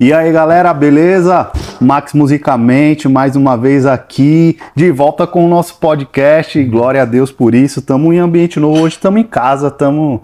E aí galera, beleza? Max Musicamente, mais uma vez aqui, de volta com o nosso podcast, glória a Deus por isso, estamos em ambiente novo, hoje estamos em casa, estamos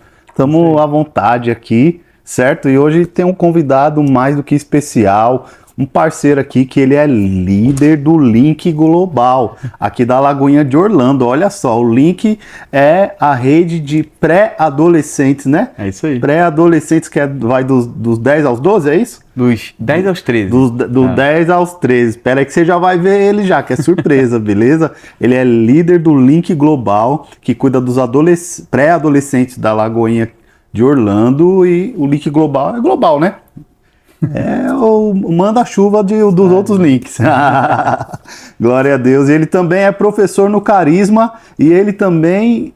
à vontade aqui, certo? E hoje tem um convidado mais do que especial, um parceiro aqui que ele é líder do Link Global, aqui da Lagoinha de Orlando. Olha só, o Link é a rede de pré-adolescentes, né? É isso aí. Pré-adolescentes que vai dos 10 aos 12, é isso? Dos 10 aos 13. Dos 10 aos 13. Espera aí que você já vai ver ele já, que é surpresa, beleza? Ele é líder do Link Global, que cuida dos pré-adolescentes da Lagoinha de Orlando, e o Link Global é global, né? É o manda-chuva dos outros links. Glória a Deus. Ele também é professor no Carisma e ele também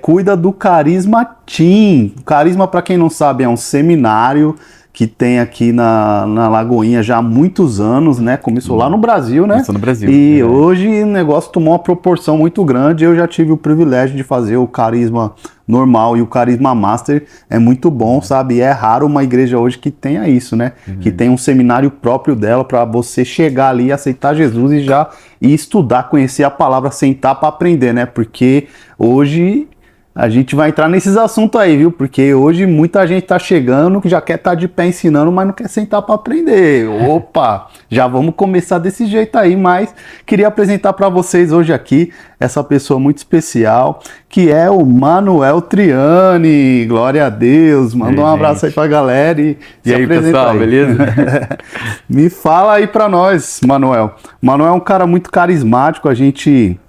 cuida do Carisma Team. Carisma, para quem não sabe, é um seminário que tem aqui na Lagoinha já há muitos anos, né? Começou lá no Brasil, né? Começou no Brasil. E hoje o negócio tomou uma proporção muito grande. Eu já tive o privilégio de fazer o Carisma normal e o Carisma Master. É muito bom, sabe? E é raro uma igreja hoje que tenha isso, né? Que tem um seminário próprio dela para você chegar ali, aceitar Jesus e estudar, conhecer a palavra, sentar para aprender, né? Porque hoje a gente vai entrar nesses assuntos aí, viu? Porque hoje muita gente tá chegando que já quer estar de pé ensinando, mas não quer sentar para aprender. Opa, já vamos começar desse jeito aí, mas queria apresentar para vocês hoje aqui essa pessoa muito especial, que é o Manuel Triani. Glória a Deus. Manda um abraço aí pra galera e se aí, apresenta pessoal, aí. Beleza? Me fala aí para nós, Manuel. Manuel é um cara muito carismático, a gente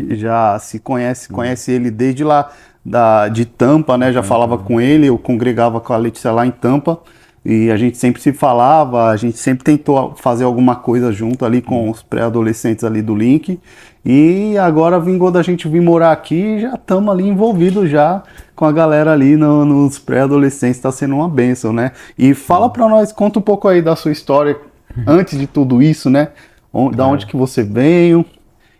já se conhece ele desde lá de Tampa, né? Já falava com ele, eu congregava com a Letícia lá em Tampa e a gente sempre se falava, a gente sempre tentou fazer alguma coisa junto ali com os pré-adolescentes ali do Link, e agora vingou da gente vir morar aqui e já estamos ali envolvidos já com a galera ali nos pré-adolescentes, tá sendo uma bênção, né? E fala pra nós, conta um pouco aí da sua história antes de tudo isso, né? Da onde que você veio.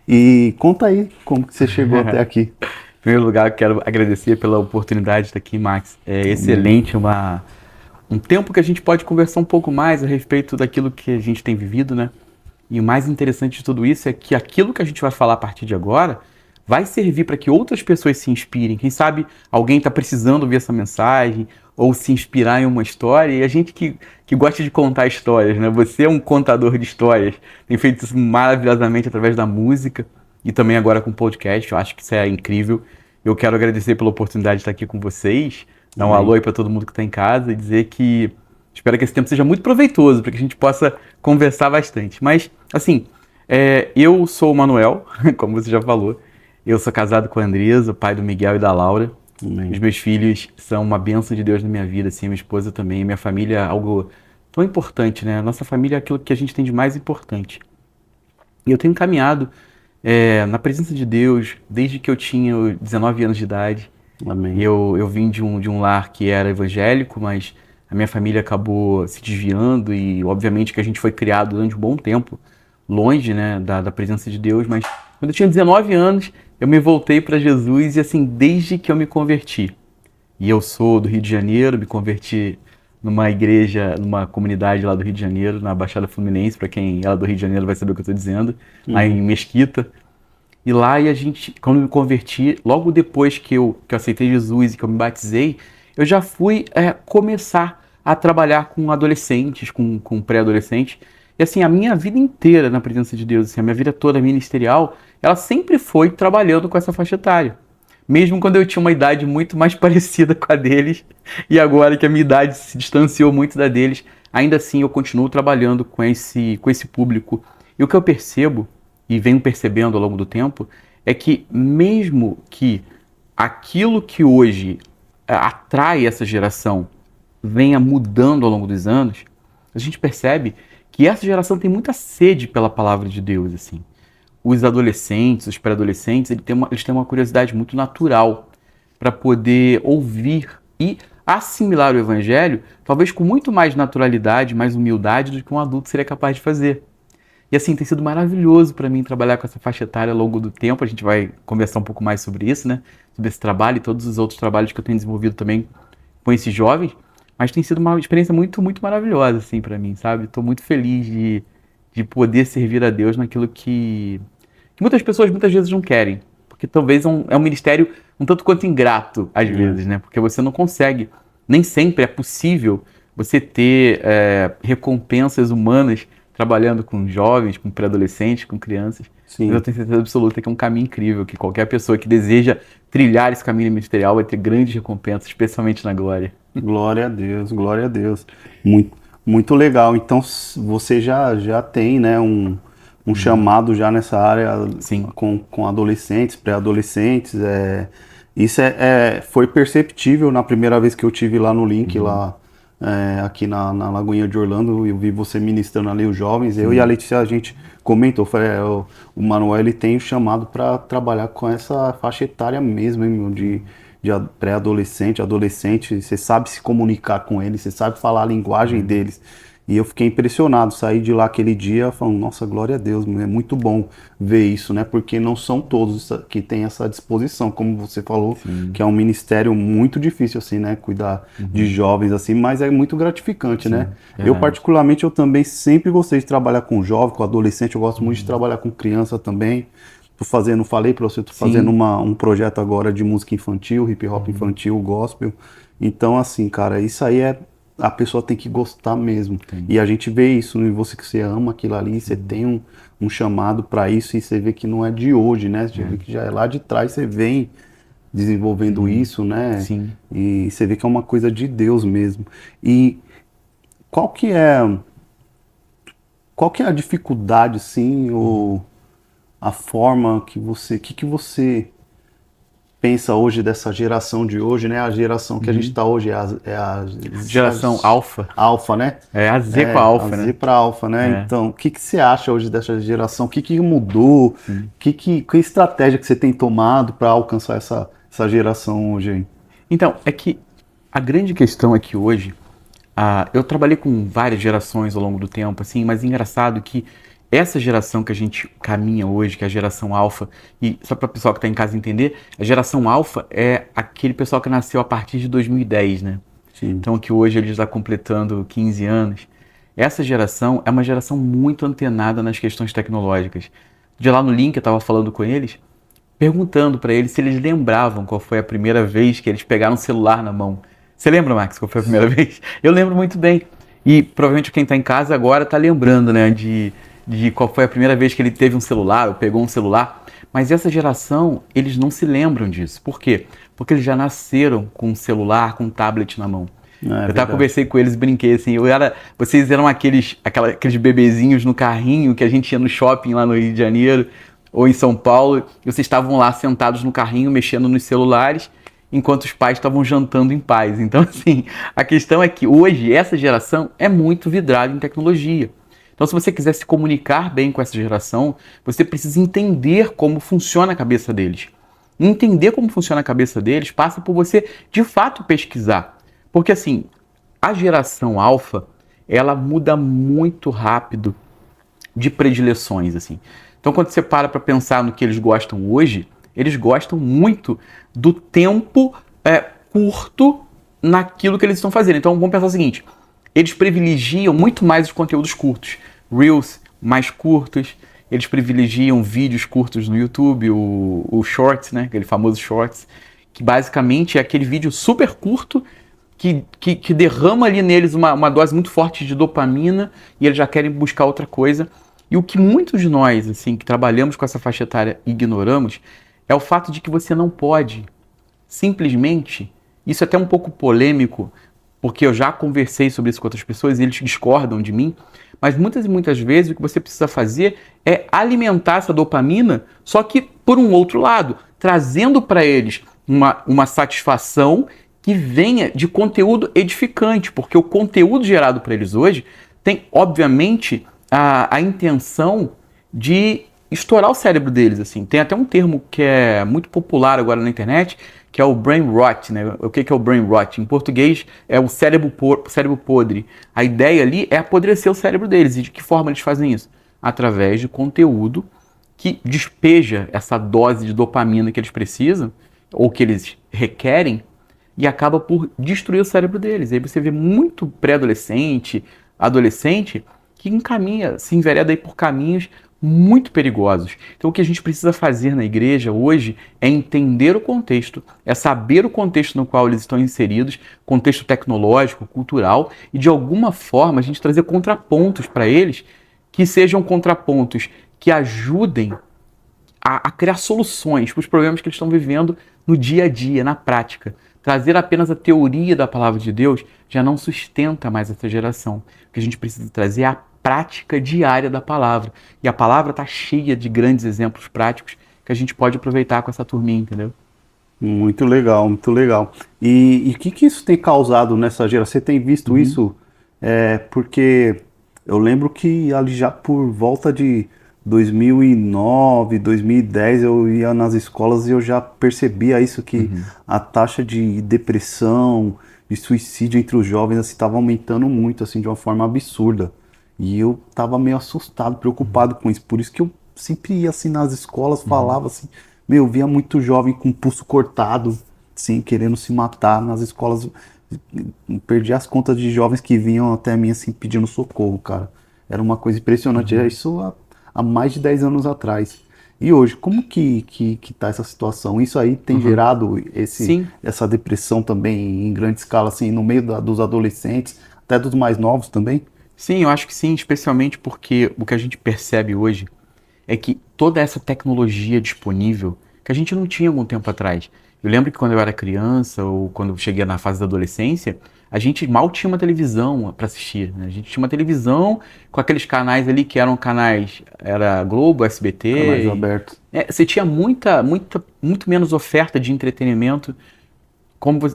E conta aí como que você chegou até aqui. Em primeiro lugar, eu quero agradecer pela oportunidade de estar aqui, Max. É excelente, um tempo que a gente pode conversar um pouco mais a respeito daquilo que a gente tem vivido, né? E o mais interessante de tudo isso é que aquilo que a gente vai falar a partir de agora vai servir para que outras pessoas se inspirem. Quem sabe alguém está precisando ouvir essa mensagem ou se inspirar em uma história, e a gente que gosta de contar histórias, né? Você é um contador de histórias, tem feito isso maravilhosamente através da música e também agora com o podcast. Eu acho que isso é incrível. Eu quero agradecer pela oportunidade de estar aqui com vocês, dar um alô aí para todo mundo que está em casa e dizer que espero que esse tempo seja muito proveitoso para que a gente possa conversar bastante. Mas, assim, eu sou o Manuel, como você já falou, eu sou casado com a Andresa, pai do Miguel e da Laura. Amém. Os meus filhos são uma bênção de Deus na minha vida, assim, minha esposa também, minha família é algo tão importante, né? A nossa família é aquilo que a gente tem de mais importante. E eu tenho caminhado na presença de Deus desde que eu tinha 19 anos de idade. Amém. Eu vim de um lar que era evangélico, mas a minha família acabou se desviando e obviamente que a gente foi criado durante um bom tempo longe, né, da presença de Deus, mas quando eu tinha 19 anos, eu me voltei para Jesus e assim, desde que eu me converti, e eu sou do Rio de Janeiro, me converti numa igreja, numa comunidade lá do Rio de Janeiro, na Baixada Fluminense, para quem é lá do Rio de Janeiro vai saber o que eu estou dizendo, lá em Mesquita, e lá quando eu me converti, logo depois que eu aceitei Jesus e que eu me batizei, eu já fui começar a trabalhar com adolescentes, com pré-adolescentes, e assim, a minha vida inteira na presença de Deus, assim, a minha vida toda ministerial, ela sempre foi trabalhando com essa faixa etária. Mesmo quando eu tinha uma idade muito mais parecida com a deles, e agora que a minha idade se distanciou muito da deles, ainda assim eu continuo trabalhando com esse público. E o que eu percebo, e venho percebendo ao longo do tempo, é que mesmo que aquilo que hoje atrai essa geração venha mudando ao longo dos anos, a gente percebe que essa geração tem muita sede pela palavra de Deus, assim. Os adolescentes, os pré-adolescentes, eles têm uma curiosidade muito natural para poder ouvir e assimilar o evangelho, talvez com muito mais naturalidade, mais humildade do que um adulto seria capaz de fazer. E assim, tem sido maravilhoso para mim trabalhar com essa faixa etária ao longo do tempo. A gente vai conversar um pouco mais sobre isso, né? Sobre esse trabalho e todos os outros trabalhos que eu tenho desenvolvido também com esses jovens. Mas tem sido uma experiência muito, muito maravilhosa, assim, para mim, sabe? Estou muito feliz de poder servir a Deus naquilo que muitas pessoas muitas vezes não querem. Porque talvez é um ministério um tanto quanto ingrato, às vezes, né? Porque você não consegue, nem sempre é possível você ter recompensas humanas trabalhando com jovens, com pré-adolescentes, com crianças. Sim. Mas eu tenho certeza absoluta que é um caminho incrível, que qualquer pessoa que deseja trilhar esse caminho ministerial vai ter grandes recompensas, especialmente na glória. Glória a Deus, glória a Deus. Muito, muito legal. Então você já tem, né, um chamado já nessa área Sim. com adolescentes, pré-adolescentes. Isso foi perceptível na primeira vez que eu tive lá no Link, lá aqui na Lagoinha de Orlando. Eu vi você ministrando ali os jovens. Eu e a Letícia, a gente comentou, o Manuel ele tem o chamado para trabalhar com essa faixa etária mesmo, hein, meu, de pré-adolescente, adolescente, você sabe se comunicar com eles, você sabe falar a linguagem deles. E eu fiquei impressionado, saí de lá aquele dia falando, nossa, glória a Deus, é muito bom ver isso, né? Porque não são todos que têm essa disposição, como você falou, que é um ministério muito difícil, assim, né? Cuidar de jovens, assim, mas é muito gratificante, né? Eu, particularmente, eu também sempre gostei de trabalhar com jovem, com adolescente, eu gosto muito de trabalhar com criança também. Falei pra você, tô fazendo um projeto agora de música infantil, hip hop infantil, gospel. Então, assim, cara, isso aí a pessoa tem que gostar mesmo. E a gente vê isso em você, que você ama aquilo ali, você tem um chamado para isso e você vê que não é de hoje, né? Você vê que já é lá de trás, você vem desenvolvendo isso, né? Sim. E você vê que é uma coisa de Deus mesmo. E qual que é a dificuldade, assim, ou a forma que você pensa hoje dessa geração de hoje, né? A geração que a gente está hoje é a Geração alfa. Alfa, né? É a Z com a alfa, a né? Z para alfa, né? Então, o que você acha hoje dessa geração? O que mudou? Que estratégia que você tem tomado para alcançar essa geração hoje aí? Então, é que a grande questão é que hoje, eu trabalhei com várias gerações ao longo do tempo, assim, mas é engraçado que essa geração que a gente caminha hoje, que é a geração alfa, e só para o pessoal que está em casa entender, a geração alfa é aquele pessoal que nasceu a partir de 2010, né? Sim. Então, que hoje ele está completando 15 anos. Essa geração é uma geração muito antenada nas questões tecnológicas. De lá no Link, eu estava falando com eles, perguntando para eles se eles lembravam qual foi a primeira vez que eles pegaram um celular na mão. Você lembra, Max, qual foi a primeira vez? Eu lembro muito bem. E provavelmente quem está em casa agora está lembrando, né, de qual foi a primeira vez que ele teve um celular ou pegou um celular. Mas essa geração, eles não se lembram disso. Por quê? Porque eles já nasceram com um celular, com um tablet na mão. Eu conversei com eles, brinquei assim, vocês eram aqueles bebezinhos no carrinho que a gente ia no shopping lá no Rio de Janeiro ou em São Paulo, e vocês estavam lá sentados no carrinho mexendo nos celulares, enquanto os pais estavam jantando em paz. Então, assim, a questão é que hoje essa geração é muito vidrada em tecnologia. Então, se você quiser se comunicar bem com essa geração, você precisa entender como funciona a cabeça deles. Entender como funciona a cabeça deles passa por você, de fato, pesquisar. Porque, assim, a geração alfa, ela muda muito rápido de predileções, assim. Então, quando você para pensar no que eles gostam hoje, eles gostam muito do tempo curto naquilo que eles estão fazendo. Então, vamos pensar o seguinte, eles privilegiam muito mais os conteúdos curtos. Reels mais curtos, eles privilegiam vídeos curtos no YouTube, o Shorts, né? Aquele famoso Shorts, que basicamente é aquele vídeo super curto que derrama ali neles uma dose muito forte de dopamina e eles já querem buscar outra coisa. E o que muitos de nós, assim, que trabalhamos com essa faixa etária, ignoramos, é o fato de que você não pode simplesmente, isso é até um pouco polêmico, porque eu já conversei sobre isso com outras pessoas e eles discordam de mim, mas muitas e muitas vezes o que você precisa fazer é alimentar essa dopamina, só que por um outro lado, trazendo para eles uma satisfação que venha de conteúdo edificante, porque o conteúdo gerado para eles hoje tem, obviamente, a intenção de estourar o cérebro deles, assim. Tem até um termo que é muito popular agora na internet, que é o brain rot, né? O que é o brain rot? Em português é o cérebro podre. A ideia ali é apodrecer o cérebro deles. E de que forma eles fazem isso? Através de conteúdo que despeja essa dose de dopamina que eles precisam, ou que eles requerem, e acaba por destruir o cérebro deles. Aí você vê muito pré-adolescente, adolescente, que encaminha, se envereda aí por caminhos muito perigosos. Então o que a gente precisa fazer na igreja hoje é entender o contexto, é saber o contexto no qual eles estão inseridos, contexto tecnológico, cultural, e de alguma forma a gente trazer contrapontos para eles que sejam contrapontos que ajudem a criar soluções para os problemas que eles estão vivendo no dia a dia, na prática. Trazer apenas a teoria da palavra de Deus já não sustenta mais essa geração. O que a gente precisa trazer é a prática diária da palavra. E a palavra está cheia de grandes exemplos práticos que a gente pode aproveitar com essa turminha, entendeu? Muito legal, muito legal. E o que que isso tem causado nessa geração? Você tem visto isso? Porque eu lembro que ali já por volta de 2009, 2010, eu ia nas escolas e eu já percebia isso, que a taxa de depressão, de suicídio entre os jovens assim, estava aumentando muito, assim, de uma forma absurda. E eu estava meio assustado, preocupado com isso. Por isso que eu sempre ia assim nas escolas, falava assim, meu, eu via muito jovem com o pulso cortado, assim, querendo se matar nas escolas. Perdi as contas de jovens que vinham até mim assim pedindo socorro, cara. Era uma coisa impressionante. Isso há mais de 10 anos atrás. E hoje, como que tá essa situação? Isso aí tem gerado Sim. essa depressão também em grande escala, assim, no meio dos adolescentes, até dos mais novos também? Sim, eu acho que sim, especialmente porque o que a gente percebe hoje é que toda essa tecnologia disponível, que a gente não tinha algum tempo atrás. Eu lembro que quando eu era criança, ou quando eu cheguei na fase da adolescência, a gente mal tinha uma televisão para assistir, né? A gente tinha uma televisão com aqueles canais ali que eram canais, era Globo, SBT. Canais abertos. Você tinha muito menos oferta de entretenimento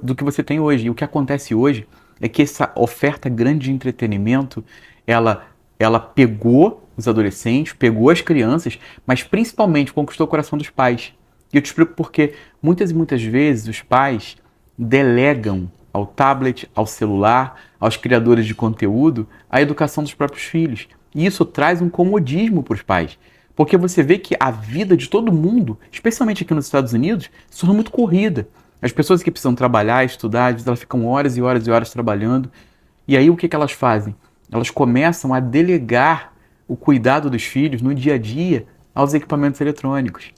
do que você tem hoje. E o que acontece hoje é que essa oferta grande de entretenimento, ela pegou os adolescentes, pegou as crianças, mas principalmente conquistou o coração dos pais. E eu te explico por quê. Muitas e muitas vezes os pais delegam ao tablet, ao celular, aos criadores de conteúdo, a educação dos próprios filhos. E isso traz um comodismo para os pais. Porque você vê que a vida de todo mundo, especialmente aqui nos Estados Unidos, se torna muito corrida. As pessoas que precisam trabalhar, estudar, às vezes elas ficam horas e horas e horas trabalhando. E aí o que elas fazem? Elas começam a delegar o cuidado dos filhos no dia a dia aos equipamentos eletrônicos.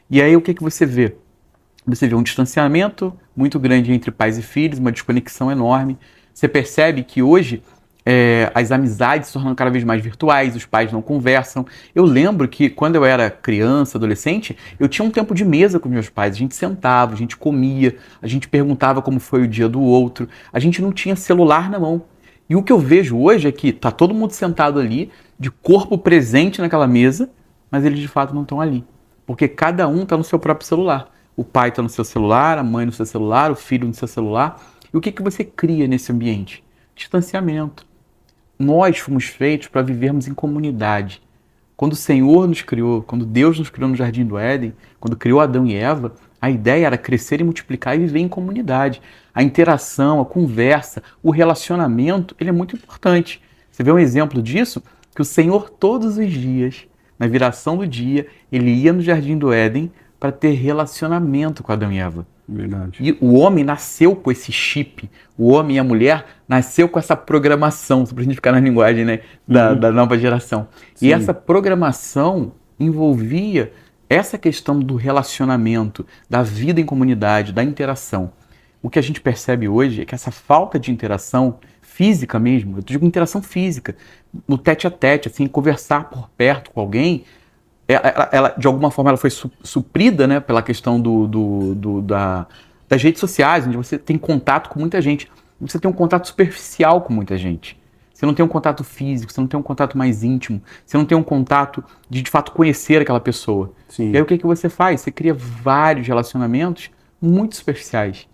E aí o que você vê? Você vê um distanciamento muito grande entre pais e filhos, uma desconexão enorme. Você percebe que hoje as amizades se tornam cada vez mais virtuais, os pais não conversam. Eu lembro que quando eu era criança, adolescente, eu tinha um tempo de mesa com meus pais. A gente sentava, a gente comia, a gente perguntava como foi o dia do outro. A gente não tinha celular na mão. E o que eu vejo hoje é que tá todo mundo sentado ali, de corpo presente naquela mesa, mas eles de fato não estão ali. Porque cada um está no seu próprio celular. O pai está no seu celular, a mãe no seu celular, o filho no seu celular. E o que você cria nesse ambiente? Distanciamento. Nós fomos feitos para vivermos em comunidade. Quando o Senhor nos criou, quando Deus nos criou no Jardim do Éden, quando criou Adão e Eva, a ideia era crescer e multiplicar e viver em comunidade. A interação, a conversa, o relacionamento, ele é muito importante. Você vê um exemplo disso? Que o Senhor todos os dias, na viração do dia, ele ia no Jardim do Éden para ter relacionamento com Adão e Eva. Verdade. E o homem nasceu com esse chip, o homem e a mulher nasceu com essa programação, para a gente ficar na linguagem, né, da nova geração. Sim. E essa programação envolvia essa questão do relacionamento, da vida em comunidade, da interação. O que a gente percebe hoje é que essa falta de interação física mesmo, eu digo interação física, no tete a tete, assim, conversar por perto com alguém, ela, de alguma forma ela foi suprida, né, pela questão das redes sociais, onde você tem contato com muita gente. Você tem um contato superficial com muita gente. Você não tem um contato físico, você não tem um contato mais íntimo, você não tem um contato de fato conhecer aquela pessoa. Sim. E aí o que você faz? Você cria vários relacionamentos muito superficiais.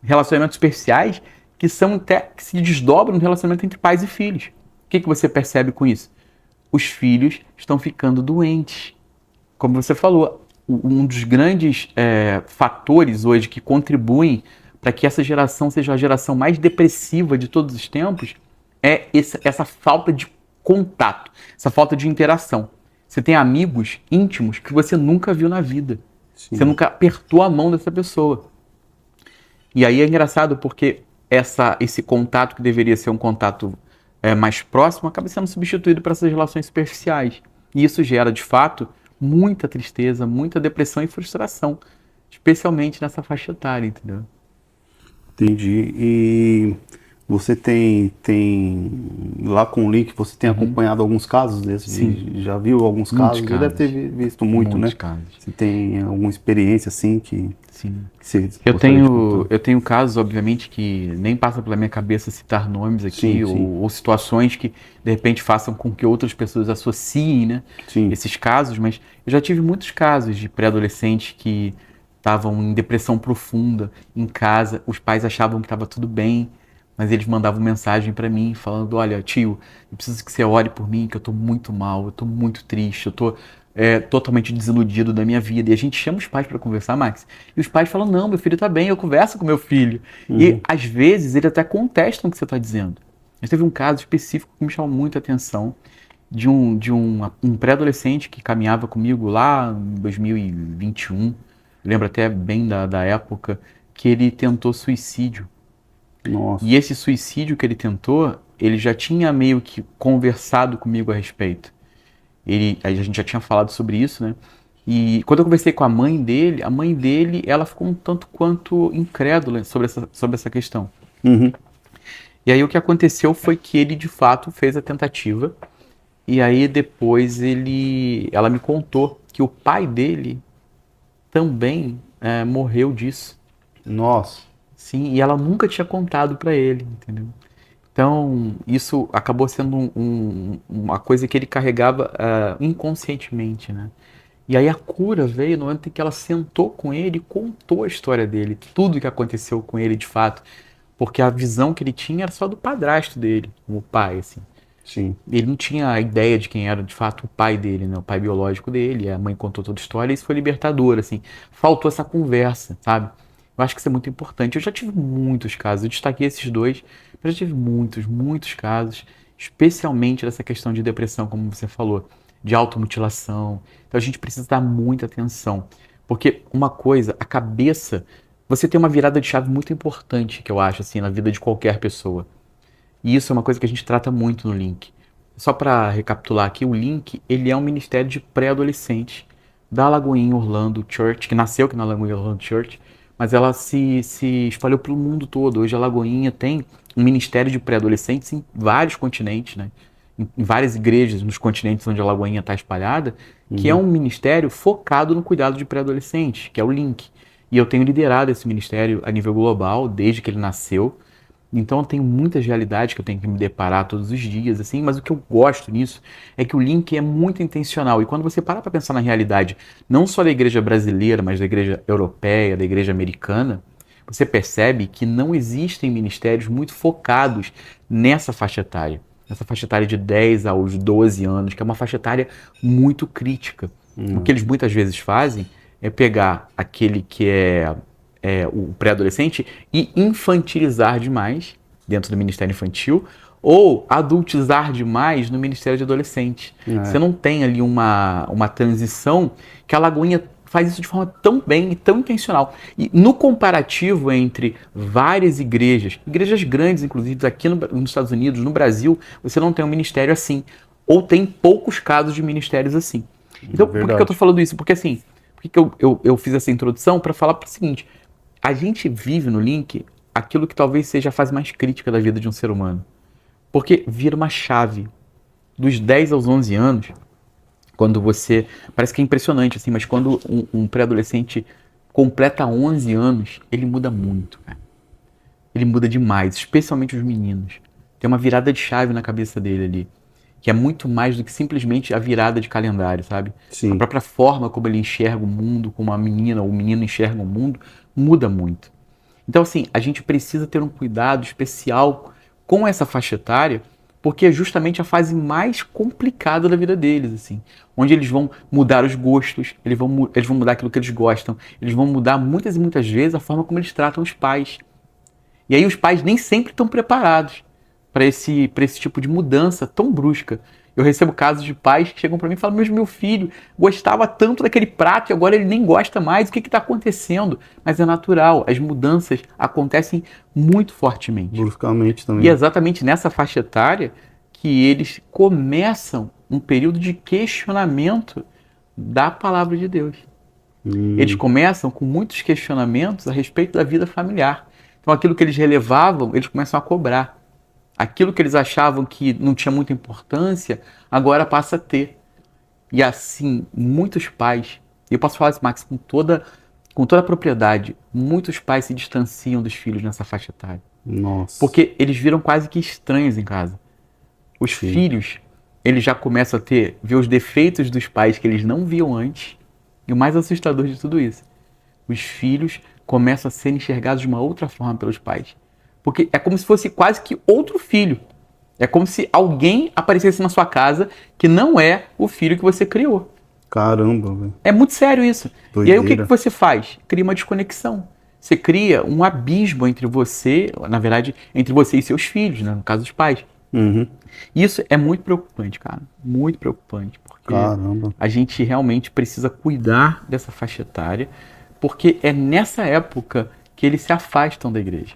Relacionamentos superficiais que se desdobram no relacionamento entre pais e filhos. O que você percebe com isso? Os filhos estão ficando doentes. Como você falou, um dos grandes fatores hoje que contribuem para que essa geração seja a geração mais depressiva de todos os tempos é essa falta de contato, essa falta de interação. Você tem amigos íntimos que você nunca viu na vida. Sim. Você nunca apertou a mão dessa pessoa. E aí é engraçado porque esse contato que deveria ser um contato mais próximo acaba sendo substituído por essas relações superficiais. E isso gera, de fato, muita tristeza, muita depressão e frustração, especialmente nessa faixa etária, entendeu? Entendi. E você tem lá com o link, você tem acompanhado alguns casos desses? Sim. Já viu alguns Muitos casos? Você deve ter visto muito, Muitos né? casos. Você tem alguma experiência assim Sim. que você Eu gostaria de contar? tenho casos, obviamente, que nem passa pela minha cabeça citar nomes aqui, Sim, sim, ou situações que, de repente, façam com que outras pessoas associem, né, sim. esses casos, mas eu já tive muitos casos de pré-adolescentes que estavam em depressão profunda em casa, os pais achavam que estava tudo bem, mas eles mandavam mensagem para mim falando, olha, tio, eu preciso que você ore por mim, que eu estou muito mal, eu estou muito triste, eu estou totalmente desiludido da minha vida. E a gente chama os pais para conversar, Max, e os pais falam, não, meu filho está bem, eu converso com meu filho. E Uhum. às vezes eles até contestam o que você está dizendo. Mas teve um caso específico que me chamou muita atenção, de um pré-adolescente que caminhava comigo lá em 2021, lembro até bem da época, que ele tentou suicídio. Nossa. E esse suicídio que ele tentou, ele já tinha meio que conversado comigo a respeito. A gente já tinha falado sobre isso, né? E quando eu conversei com a mãe dele, ela ficou um tanto quanto incrédula sobre essa questão. Uhum. E aí o que aconteceu foi que ele de fato fez a tentativa. E aí depois ela me contou que o pai dele também morreu disso. Nossa. Sim, e ela nunca tinha contado para ele, entendeu? Então, isso acabou sendo uma coisa que ele carregava inconscientemente, né? E aí a cura veio no momento em que ela sentou com ele e contou a história dele, tudo o que aconteceu com ele de fato, porque a visão que ele tinha era só do padrasto dele, como pai, assim. Sim. Ele não tinha a ideia de quem era de fato o pai dele, né? O pai biológico dele, a mãe contou toda a história e isso foi libertador, assim. Faltou essa conversa, sabe? Eu acho que isso é muito importante. Eu já tive muitos casos, eu destaquei esses dois, mas eu tive muitos casos, especialmente dessa questão de depressão, como você falou, de automutilação. Então a gente precisa dar muita atenção, porque uma coisa, a cabeça, você tem uma virada de chave muito importante, que eu acho, assim, na vida de qualquer pessoa. E isso é uma coisa que a gente trata muito no Link. Só para recapitular aqui, o Link, ele é um ministério de pré-adolescente da Lagoinha Orlando Church, que nasceu aqui na Lagoinha Orlando Church, mas ela se espalhou pelo mundo todo. Hoje a Lagoinha tem um ministério de pré-adolescentes em vários continentes, né? Em várias igrejas nos continentes onde a Lagoinha está espalhada, que é um ministério focado no cuidado de pré-adolescentes, que é o Link. E eu tenho liderado esse ministério a nível global desde que ele nasceu. Então eu tenho muitas realidades que eu tenho que me deparar todos os dias, assim, mas o que eu gosto nisso é que o link é muito intencional. E quando você para para pensar na realidade, não só da igreja brasileira, mas da igreja europeia, da igreja americana, você percebe que não existem ministérios muito focados nessa faixa etária. Nessa faixa etária de 10 aos 12 anos, que é uma faixa etária muito crítica. O que eles muitas vezes fazem é pegar aquele que o pré-adolescente e infantilizar demais dentro do Ministério Infantil ou adultizar demais no Ministério de Adolescente. Você não tem ali uma transição que a Lagoinha faz isso de forma tão bem e tão intencional. E no comparativo entre várias igrejas grandes, inclusive aqui nos Estados Unidos, no Brasil, você não tem um ministério assim. Ou tem poucos casos de ministérios assim. Então, por que eu estou falando isso? Porque assim, por que eu fiz essa introdução? Para falar para o seguinte, a gente vive no Link aquilo que talvez seja a fase mais crítica da vida de um ser humano. Porque vira uma chave. Dos 10 aos 11 anos, quando você... Parece que é impressionante, assim, mas quando um pré-adolescente completa 11 anos, ele muda muito, cara. Ele muda demais, especialmente os meninos. Tem uma virada de chave na cabeça dele ali, que é muito mais do que simplesmente a virada de calendário, sabe? Sim. A própria forma como ele enxerga o mundo, como a menina ou o menino enxerga o mundo, muda muito. Então, assim, a gente precisa ter um cuidado especial com essa faixa etária, porque é justamente a fase mais complicada da vida deles, assim, onde eles vão mudar os gostos, eles vão mudar aquilo que eles gostam, eles vão mudar muitas e muitas vezes a forma como eles tratam os pais. E aí os pais nem sempre estão preparados para esse tipo de mudança tão brusca. Eu recebo casos de pais que chegam para mim e falam, mas meu filho gostava tanto daquele prato e agora ele nem gosta mais, o que está acontecendo? Mas é natural, as mudanças acontecem muito fortemente. Bruscamente E também. é exatamente nessa faixa etária que eles começam um período de questionamento da palavra de Deus. Eles começam com muitos questionamentos a respeito da vida familiar. Então aquilo que eles relevavam, eles começam a cobrar. Aquilo que eles achavam que não tinha muita importância, agora passa a ter. E assim, muitos pais, e eu posso falar isso, Max, com toda a propriedade, muitos pais se distanciam dos filhos nessa faixa etária. Nossa. Porque eles viram quase que estranhos em casa. Os Sim. filhos, eles já começam a ver os defeitos dos pais que eles não viam antes. E o mais assustador de tudo isso, os filhos começam a ser enxergados de uma outra forma pelos pais. Porque é como se fosse quase que outro filho. É como se alguém aparecesse na sua casa que não é o filho que você criou. Caramba, velho. É muito sério isso. Doideira. E aí o que você faz? Cria uma desconexão. Você cria um abismo entre você, na verdade, entre você e seus filhos, né? No caso dos pais. Uhum. Isso é muito preocupante, cara. Muito preocupante. Porque Caramba. a gente realmente precisa cuidar dessa faixa etária, porque é nessa época que eles se afastam da igreja.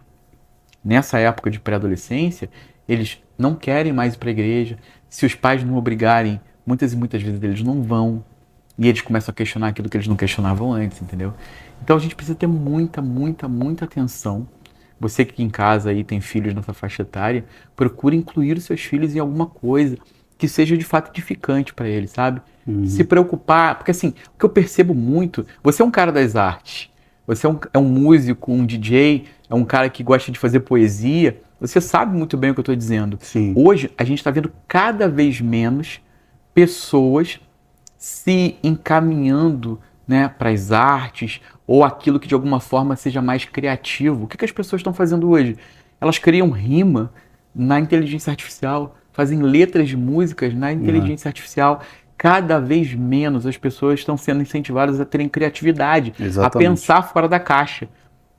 Nessa época de pré-adolescência, eles não querem mais ir para a igreja. Se os pais não obrigarem, muitas e muitas vezes eles não vão. E eles começam a questionar aquilo que eles não questionavam antes, entendeu? Então a gente precisa ter muita, muita, muita atenção. Você que em casa aí tem filhos nessa faixa etária, procure incluir os seus filhos em alguma coisa que seja de fato edificante para eles, sabe? Se preocupar, porque assim, o que eu percebo muito, você é um cara das artes, você é um músico, um DJ, é um cara que gosta de fazer poesia, você sabe muito bem o que eu estou dizendo. Sim. Hoje a gente está vendo cada vez menos pessoas se encaminhando, né, para as artes ou aquilo que de alguma forma seja mais criativo. O que as pessoas estão fazendo hoje? Elas criam rima na inteligência artificial, fazem letras de músicas na inteligência artificial. Cada vez menos as pessoas estão sendo incentivadas a terem criatividade, Exatamente. a pensar fora da caixa,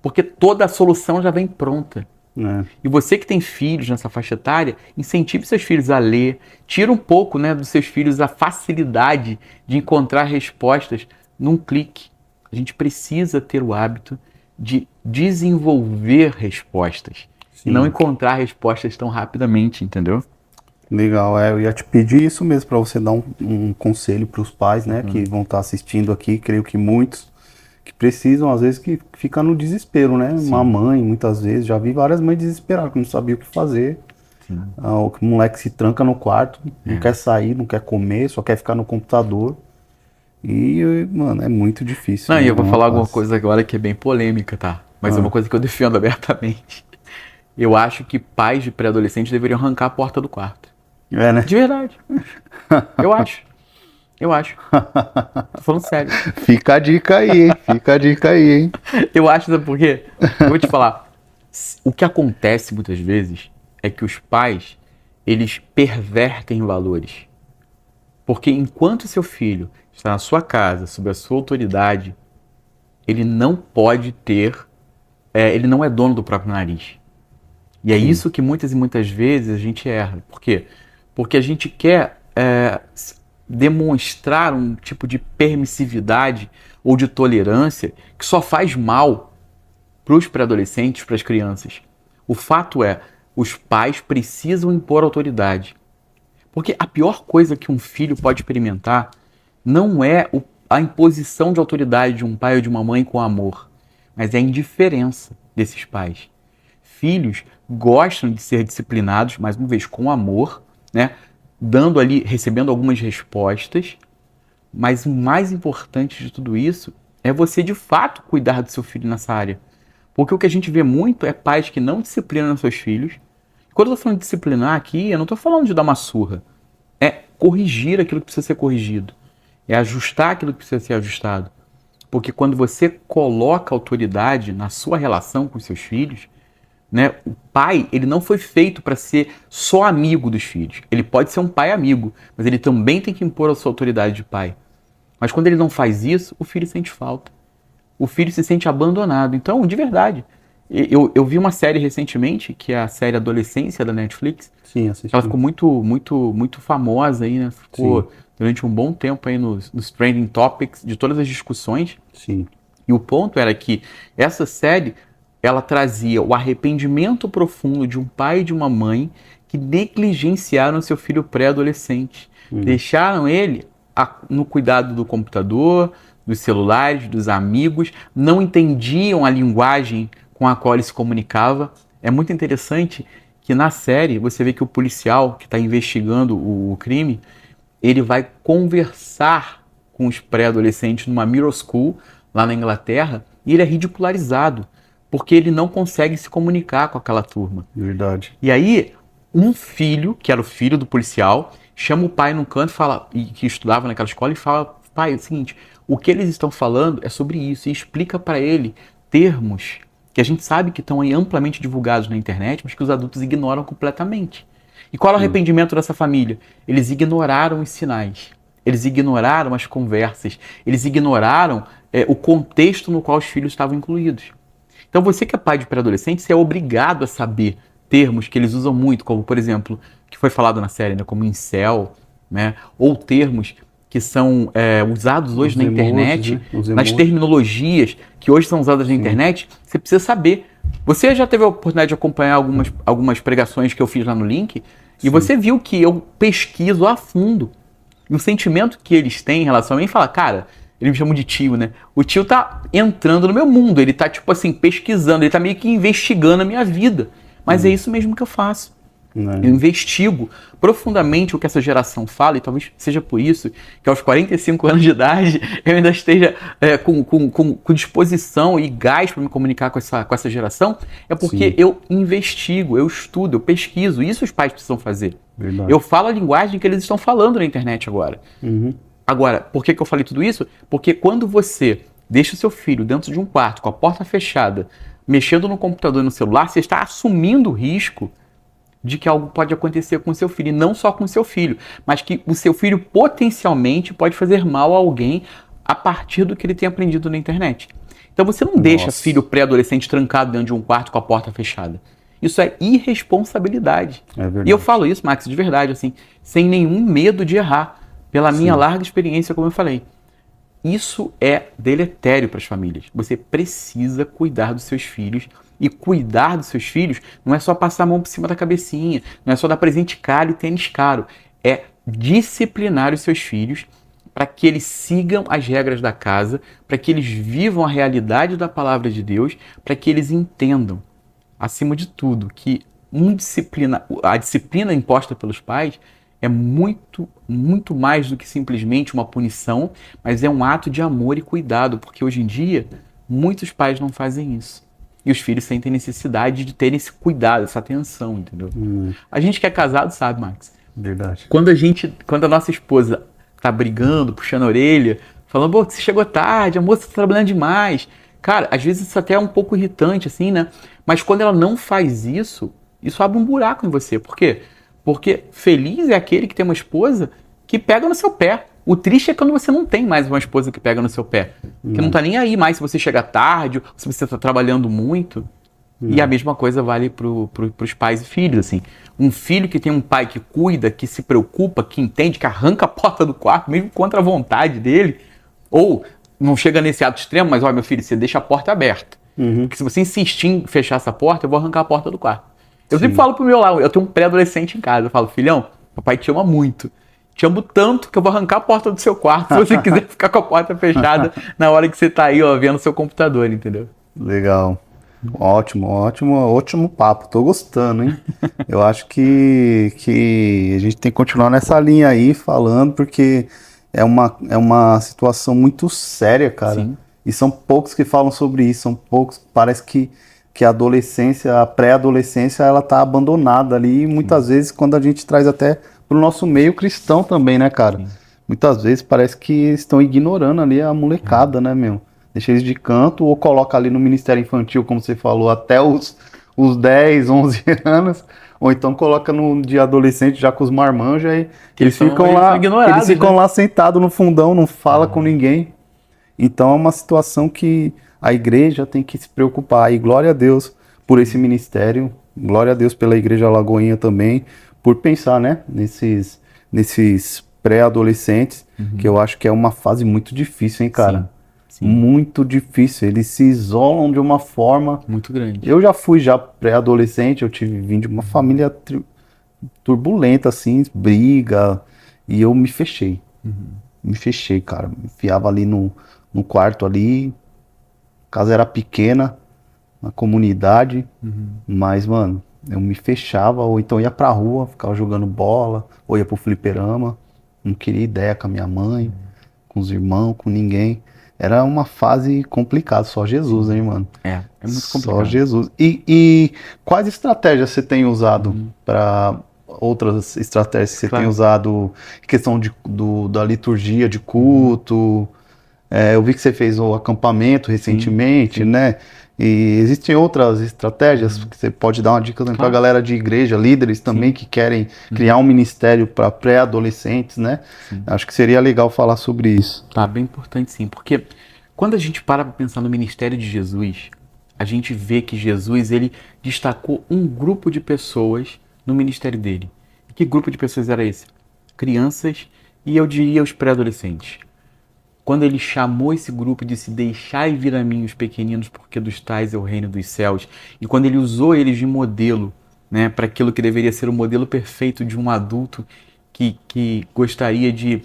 porque toda a solução já vem pronta. É. E você que tem filhos nessa faixa etária, incentive seus filhos a ler, tira um pouco, né, dos seus filhos a facilidade de encontrar respostas num clique. A gente precisa ter o hábito de desenvolver respostas. Sim. E não encontrar respostas tão rapidamente, entendeu? Legal, eu ia te pedir isso mesmo para você dar um conselho para os pais, né, que vão estar assistindo aqui, creio que muitos que precisam, às vezes, que fica no desespero, né? Sim. Uma mãe, muitas vezes, já vi várias mães desesperadas, que não sabia o que fazer. O moleque se tranca no quarto, não quer sair, não quer comer, só quer ficar no computador. E, mano, é muito difícil. Não, né? e eu vou Não é falar alguma fácil. coisa agora que é bem polêmica, tá? Mas é uma coisa que eu defendo abertamente. Eu acho que pais de pré-adolescentes deveriam arrancar a porta do quarto. É, né? De verdade. Eu acho. Eu acho. Tô falando sério. Fica a dica aí, hein? Fica a dica aí, hein? Eu acho, sabe por quê? Eu vou te falar. O que acontece muitas vezes é que os pais, eles pervertem valores. Porque enquanto seu filho está na sua casa, sob a sua autoridade, ele não pode ter, ele não é dono do próprio nariz. E é isso que muitas e muitas vezes a gente erra. Por quê? Porque a gente quer demonstrar um tipo de permissividade ou de tolerância que só faz mal para os pré-adolescentes, para as crianças. O fato é, os pais precisam impor autoridade. Porque a pior coisa que um filho pode experimentar não é a imposição de autoridade de um pai ou de uma mãe com amor, mas é a indiferença desses pais. Filhos gostam de ser disciplinados, mais uma vez, com amor, né? Dando ali, recebendo algumas respostas, mas o mais importante de tudo isso é você, de fato, cuidar do seu filho nessa área. Porque o que a gente vê muito é pais que não disciplinam seus filhos. Quando eu estou falando de disciplinar aqui, eu não estou falando de dar uma surra. É corrigir aquilo que precisa ser corrigido. É ajustar aquilo que precisa ser ajustado. Porque quando você coloca autoridade na sua relação com os seus filhos, né, o pai, ele não foi feito para ser só amigo dos filhos. Ele pode ser um pai amigo, mas ele também tem que impor a sua autoridade de pai. Mas quando ele não faz isso, o filho sente falta. O filho se sente abandonado. Então, de verdade, Eu vi uma série recentemente, que é a série Adolescência da Netflix. Sim, assisti. Ela ficou muito famosa aí, né? Ficou durante um bom tempo aí nos trending topics de todas as discussões. Sim. E o ponto era que essa série, ela trazia o arrependimento profundo de um pai e de uma mãe que negligenciaram seu filho pré-adolescente. Deixaram ele no cuidado do computador, dos celulares, dos amigos, não entendiam a linguagem com a qual ele se comunicava. É muito interessante que na série você vê que o policial que está investigando o crime, ele vai conversar com os pré-adolescentes numa middle school, lá na Inglaterra, e ele é ridicularizado, porque ele não consegue se comunicar com aquela turma. Verdade. E aí, um filho, que era o filho do policial, chama o pai num canto, que estudava naquela escola, e fala: pai, é o seguinte, o que eles estão falando é sobre isso, e explica para ele termos que a gente sabe que estão aí amplamente divulgados na internet, mas que os adultos ignoram completamente. E qual é o arrependimento dessa família? Eles ignoraram os sinais, eles ignoraram as conversas, eles ignoraram o contexto no qual os filhos estavam incluídos. Então você que é pai de pré-adolescente, você é obrigado a saber termos que eles usam muito, como por exemplo, que foi falado na série, né, como incel, né, ou termos que são usados hoje na internet, nas terminologias que hoje são usadas na internet, você precisa saber. Você já teve a oportunidade de acompanhar algumas pregações que eu fiz lá no link, e você viu que eu pesquiso a fundo. E o sentimento que eles têm em relação a mim, fala, cara, eles me chamam de tio, né? O tio tá entrando no meu mundo, ele tá, tipo assim, pesquisando, ele tá meio que investigando a minha vida. Mas é isso mesmo que eu faço. Eu investigo profundamente o que essa geração fala, e talvez seja por isso que aos 45 anos de idade eu ainda esteja com disposição e gás para me comunicar com essa geração, é porque eu investigo, eu estudo, eu pesquiso. Isso os pais precisam fazer. Verdade. Eu falo a linguagem que eles estão falando na internet agora. Agora, por que eu falei tudo isso? Porque quando você deixa o seu filho dentro de um quarto com a porta fechada, mexendo no computador e no celular, você está assumindo o risco de que algo pode acontecer com o seu filho, e não só com o seu filho, mas que o seu filho potencialmente pode fazer mal a alguém a partir do que ele tem aprendido na internet. Então você não deixa filho pré-adolescente trancado dentro de um quarto com a porta fechada. Isso é irresponsabilidade. É verdade. E eu falo isso, Max, de verdade, assim, sem nenhum medo de errar, pela minha larga experiência, como eu falei. Isso é deletério para as famílias. Você precisa cuidar dos seus filhos. E cuidar dos seus filhos não é só passar a mão por cima da cabecinha, não é só dar presente caro e tênis caro. É disciplinar os seus filhos para que eles sigam as regras da casa, para que eles vivam a realidade da palavra de Deus, para que eles entendam, acima de tudo, que a disciplina imposta pelos pais é muito mais do que simplesmente uma punição, mas é um ato de amor e cuidado, porque hoje em dia muitos pais não fazem isso. E os filhos sentem necessidade de terem esse cuidado, essa atenção, entendeu? A gente que é casado sabe, Max. Verdade. Quando a nossa esposa tá brigando, puxando a orelha, falando, pô, você chegou tarde, a moça tá trabalhando demais. Cara, às vezes isso até é um pouco irritante, assim, né? Mas quando ela não faz isso, isso abre um buraco em você. Por quê? Porque feliz é aquele que tem uma esposa que pega no seu pé. O triste é quando você não tem mais uma esposa que pega no seu pé. Que não tá nem aí mais se você chega tarde, ou se você tá trabalhando muito. E a mesma coisa vale pros pais e filhos, assim. Um filho que tem um pai que cuida, que se preocupa, que entende, que arranca a porta do quarto, mesmo contra a vontade dele. Ou não chega nesse ato extremo, mas olha, meu filho, você deixa a porta aberta. Porque se você insistir em fechar essa porta, eu vou arrancar a porta do quarto. Eu sempre falo pro meu lado, eu tenho um pré-adolescente em casa, eu falo, filhão, papai te ama muito. Te amo tanto que eu vou arrancar a porta do seu quarto se você quiser ficar com a porta fechada na hora que você tá aí, ó, vendo seu computador, entendeu? Legal. Ótimo papo. Tô gostando, hein? Eu acho que a gente tem que continuar nessa linha aí, falando, porque é uma situação muito séria, cara. Sim. E são poucos que falam sobre isso, são poucos. Parece que a adolescência, a pré-adolescência, ela tá abandonada ali. E muitas vezes, quando a gente traz até pro nosso meio cristão também, né, cara? Sim. Muitas vezes parece que estão ignorando ali a molecada, né, meu? Deixa eles de canto, ou coloca ali no Ministério Infantil, como você falou, até os 10, 11 anos, ou então coloca no de adolescente já com os marmanjos, aí eles ficam lá sentados no fundão, não fala com ninguém. Então é uma situação que a igreja tem que se preocupar, e glória a Deus por esse ministério. Glória a Deus pela Igreja Alagoinha também, por pensar, né, nesses pré-adolescentes, que eu acho que é uma fase muito difícil, hein, cara? Sim. Muito difícil. Eles se isolam de uma forma... Muito grande. Eu já fui pré-adolescente, vim de uma família turbulenta, assim, briga, e eu me fechei. Me fechei, cara. Me enfiava ali no quarto ali, a casa era pequena, na comunidade, mas, mano, eu me fechava, ou então ia pra rua, ficava jogando bola, ou ia pro fliperama, não queria ideia com a minha mãe, com os irmãos, com ninguém. Era uma fase complicada, só Jesus, hein, mano? É muito complicado. Só Jesus. E quais estratégias você tem usado para outras estratégias que você tem usado em questão da liturgia de culto? Eu vi que você fez o acampamento recentemente, né? E existem outras estratégias que você pode dar uma dica também para a galera de igreja, líderes também que querem criar um ministério para pré-adolescentes, né? Acho que seria legal falar sobre isso. Tá, bem importante sim, porque quando a gente para pensar no ministério de Jesus, a gente vê que Jesus, ele destacou um grupo de pessoas no ministério dele. E que grupo de pessoas era esse? Crianças e eu diria os pré-adolescentes. Quando ele chamou esse grupo de se deixai vir a mim os pequeninos, porque dos tais é o reino dos céus. E quando ele usou eles de modelo, né, para aquilo que deveria ser o modelo perfeito de um adulto que gostaria de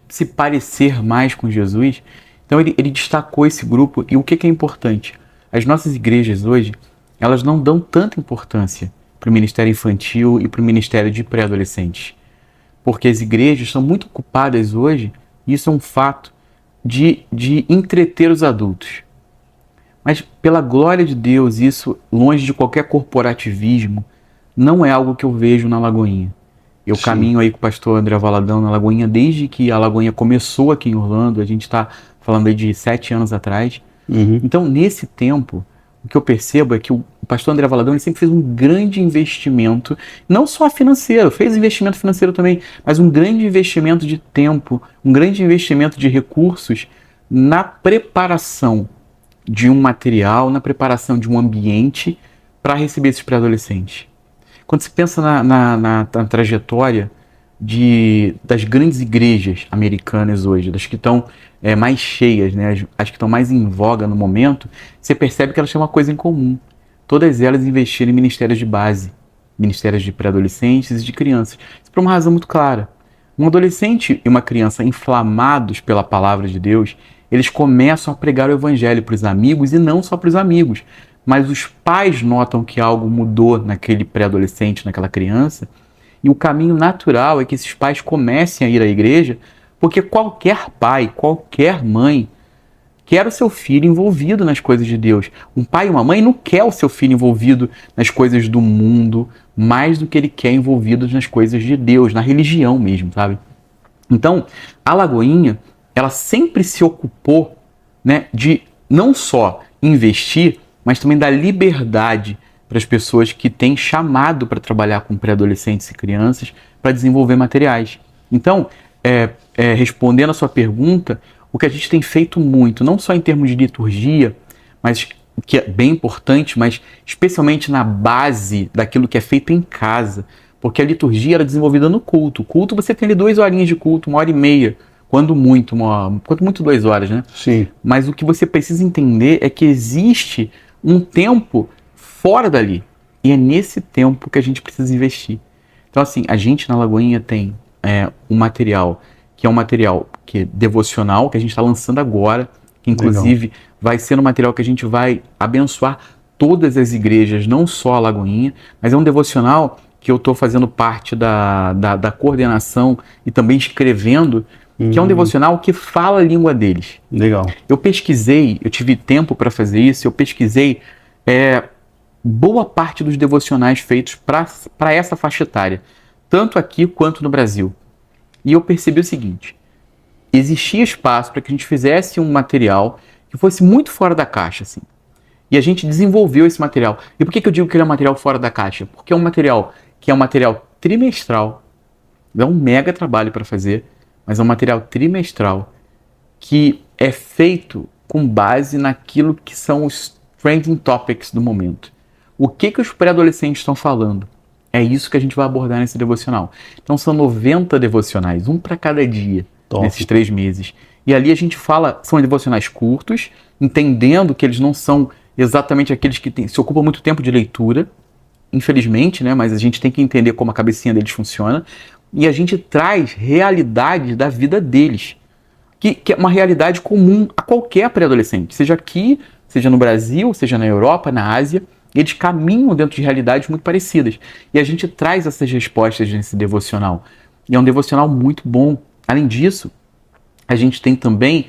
se parecer mais com Jesus. Então ele destacou esse grupo. E o que é importante? As nossas igrejas hoje, elas não dão tanta importância para o ministério infantil e para o ministério de pré-adolescentes. Porque as igrejas são muito ocupadas hoje, e isso é um fato, de entreter os adultos. Mas pela glória de Deus, isso, longe de qualquer corporativismo, não é algo que eu vejo na Lagoinha. Eu caminho aí com o pastor André Valadão na Lagoinha desde que a Lagoinha começou aqui em Orlando, a gente está falando aí de 7 anos atrás. Então, nesse tempo, o que eu percebo é que o pastor André Valadão ele sempre fez um grande investimento, não só financeiro, fez investimento financeiro também, mas um grande investimento de tempo, um grande investimento de recursos na preparação de um material, na preparação de um ambiente para receber esses pré-adolescentes. Quando se pensa na trajetória das grandes igrejas americanas hoje, das que estão mais cheias, né, as que estão mais em voga no momento, você percebe que elas têm uma coisa em comum. Todas elas investiram em ministérios de base, ministérios de pré-adolescentes e de crianças. Isso por uma razão muito clara. Um adolescente e uma criança inflamados pela palavra de Deus, eles começam a pregar o evangelho para os amigos e não só para os amigos, mas os pais notam que algo mudou naquele pré-adolescente, naquela criança, e o caminho natural é que esses pais comecem a ir à igreja, porque qualquer pai, qualquer mãe quer o seu filho envolvido nas coisas de Deus. Um pai e uma mãe não quer o seu filho envolvido nas coisas do mundo, mais do que ele quer envolvido nas coisas de Deus, na religião mesmo, sabe? Então, a Lagoinha, ela sempre se ocupou, né, de não só investir, mas também dar liberdade para as pessoas que têm chamado para trabalhar com pré-adolescentes e crianças para desenvolver materiais. Então, respondendo a sua pergunta, o que a gente tem feito muito, não só em termos de liturgia, mas que é bem importante, mas especialmente na base daquilo que é feito em casa, porque a liturgia era desenvolvida no culto. O culto, você tem ali 2 horinhas de culto, 1h30, quando muito 2 horas, né? Sim. Mas o que você precisa entender é que existe um tempo fora dali, e é nesse tempo que a gente precisa investir. Então, assim, a gente na Lagoinha tem um material que é um material que é devocional, que a gente está lançando agora, que inclusive vai ser um material que a gente vai abençoar todas as igrejas, não só a Lagoinha, mas é um devocional que eu estou fazendo parte da coordenação e também escrevendo, que é um devocional que fala a língua deles. Legal. Eu pesquisei, eu tive tempo para fazer isso, eu pesquisei boa parte dos devocionais feitos para essa faixa etária, tanto aqui quanto no Brasil. E eu percebi o seguinte: existia espaço para que a gente fizesse um material que fosse muito fora da caixa, assim. E a gente desenvolveu esse material. E por que eu digo que ele é um material fora da caixa? Porque é um material que é um material trimestral, dá um mega trabalho para fazer, mas é um material trimestral que é feito com base naquilo que são os trending topics do momento. o que os pré-adolescentes estão falando. É isso que a gente vai abordar nesse devocional. Então são 90 devocionais, um para cada dia, nesses 3 meses. E ali a gente fala, são devocionais curtos, entendendo que eles não são exatamente aqueles que se ocupam muito tempo de leitura, infelizmente, né? Mas a gente tem que entender como a cabecinha deles funciona. E a gente traz realidades da vida deles, que é uma realidade comum a qualquer pré-adolescente, seja aqui, seja no Brasil, seja na Europa, na Ásia. Eles caminham dentro de realidades muito parecidas. E a gente traz essas respostas nesse devocional. E é um devocional muito bom. Além disso, a gente tem também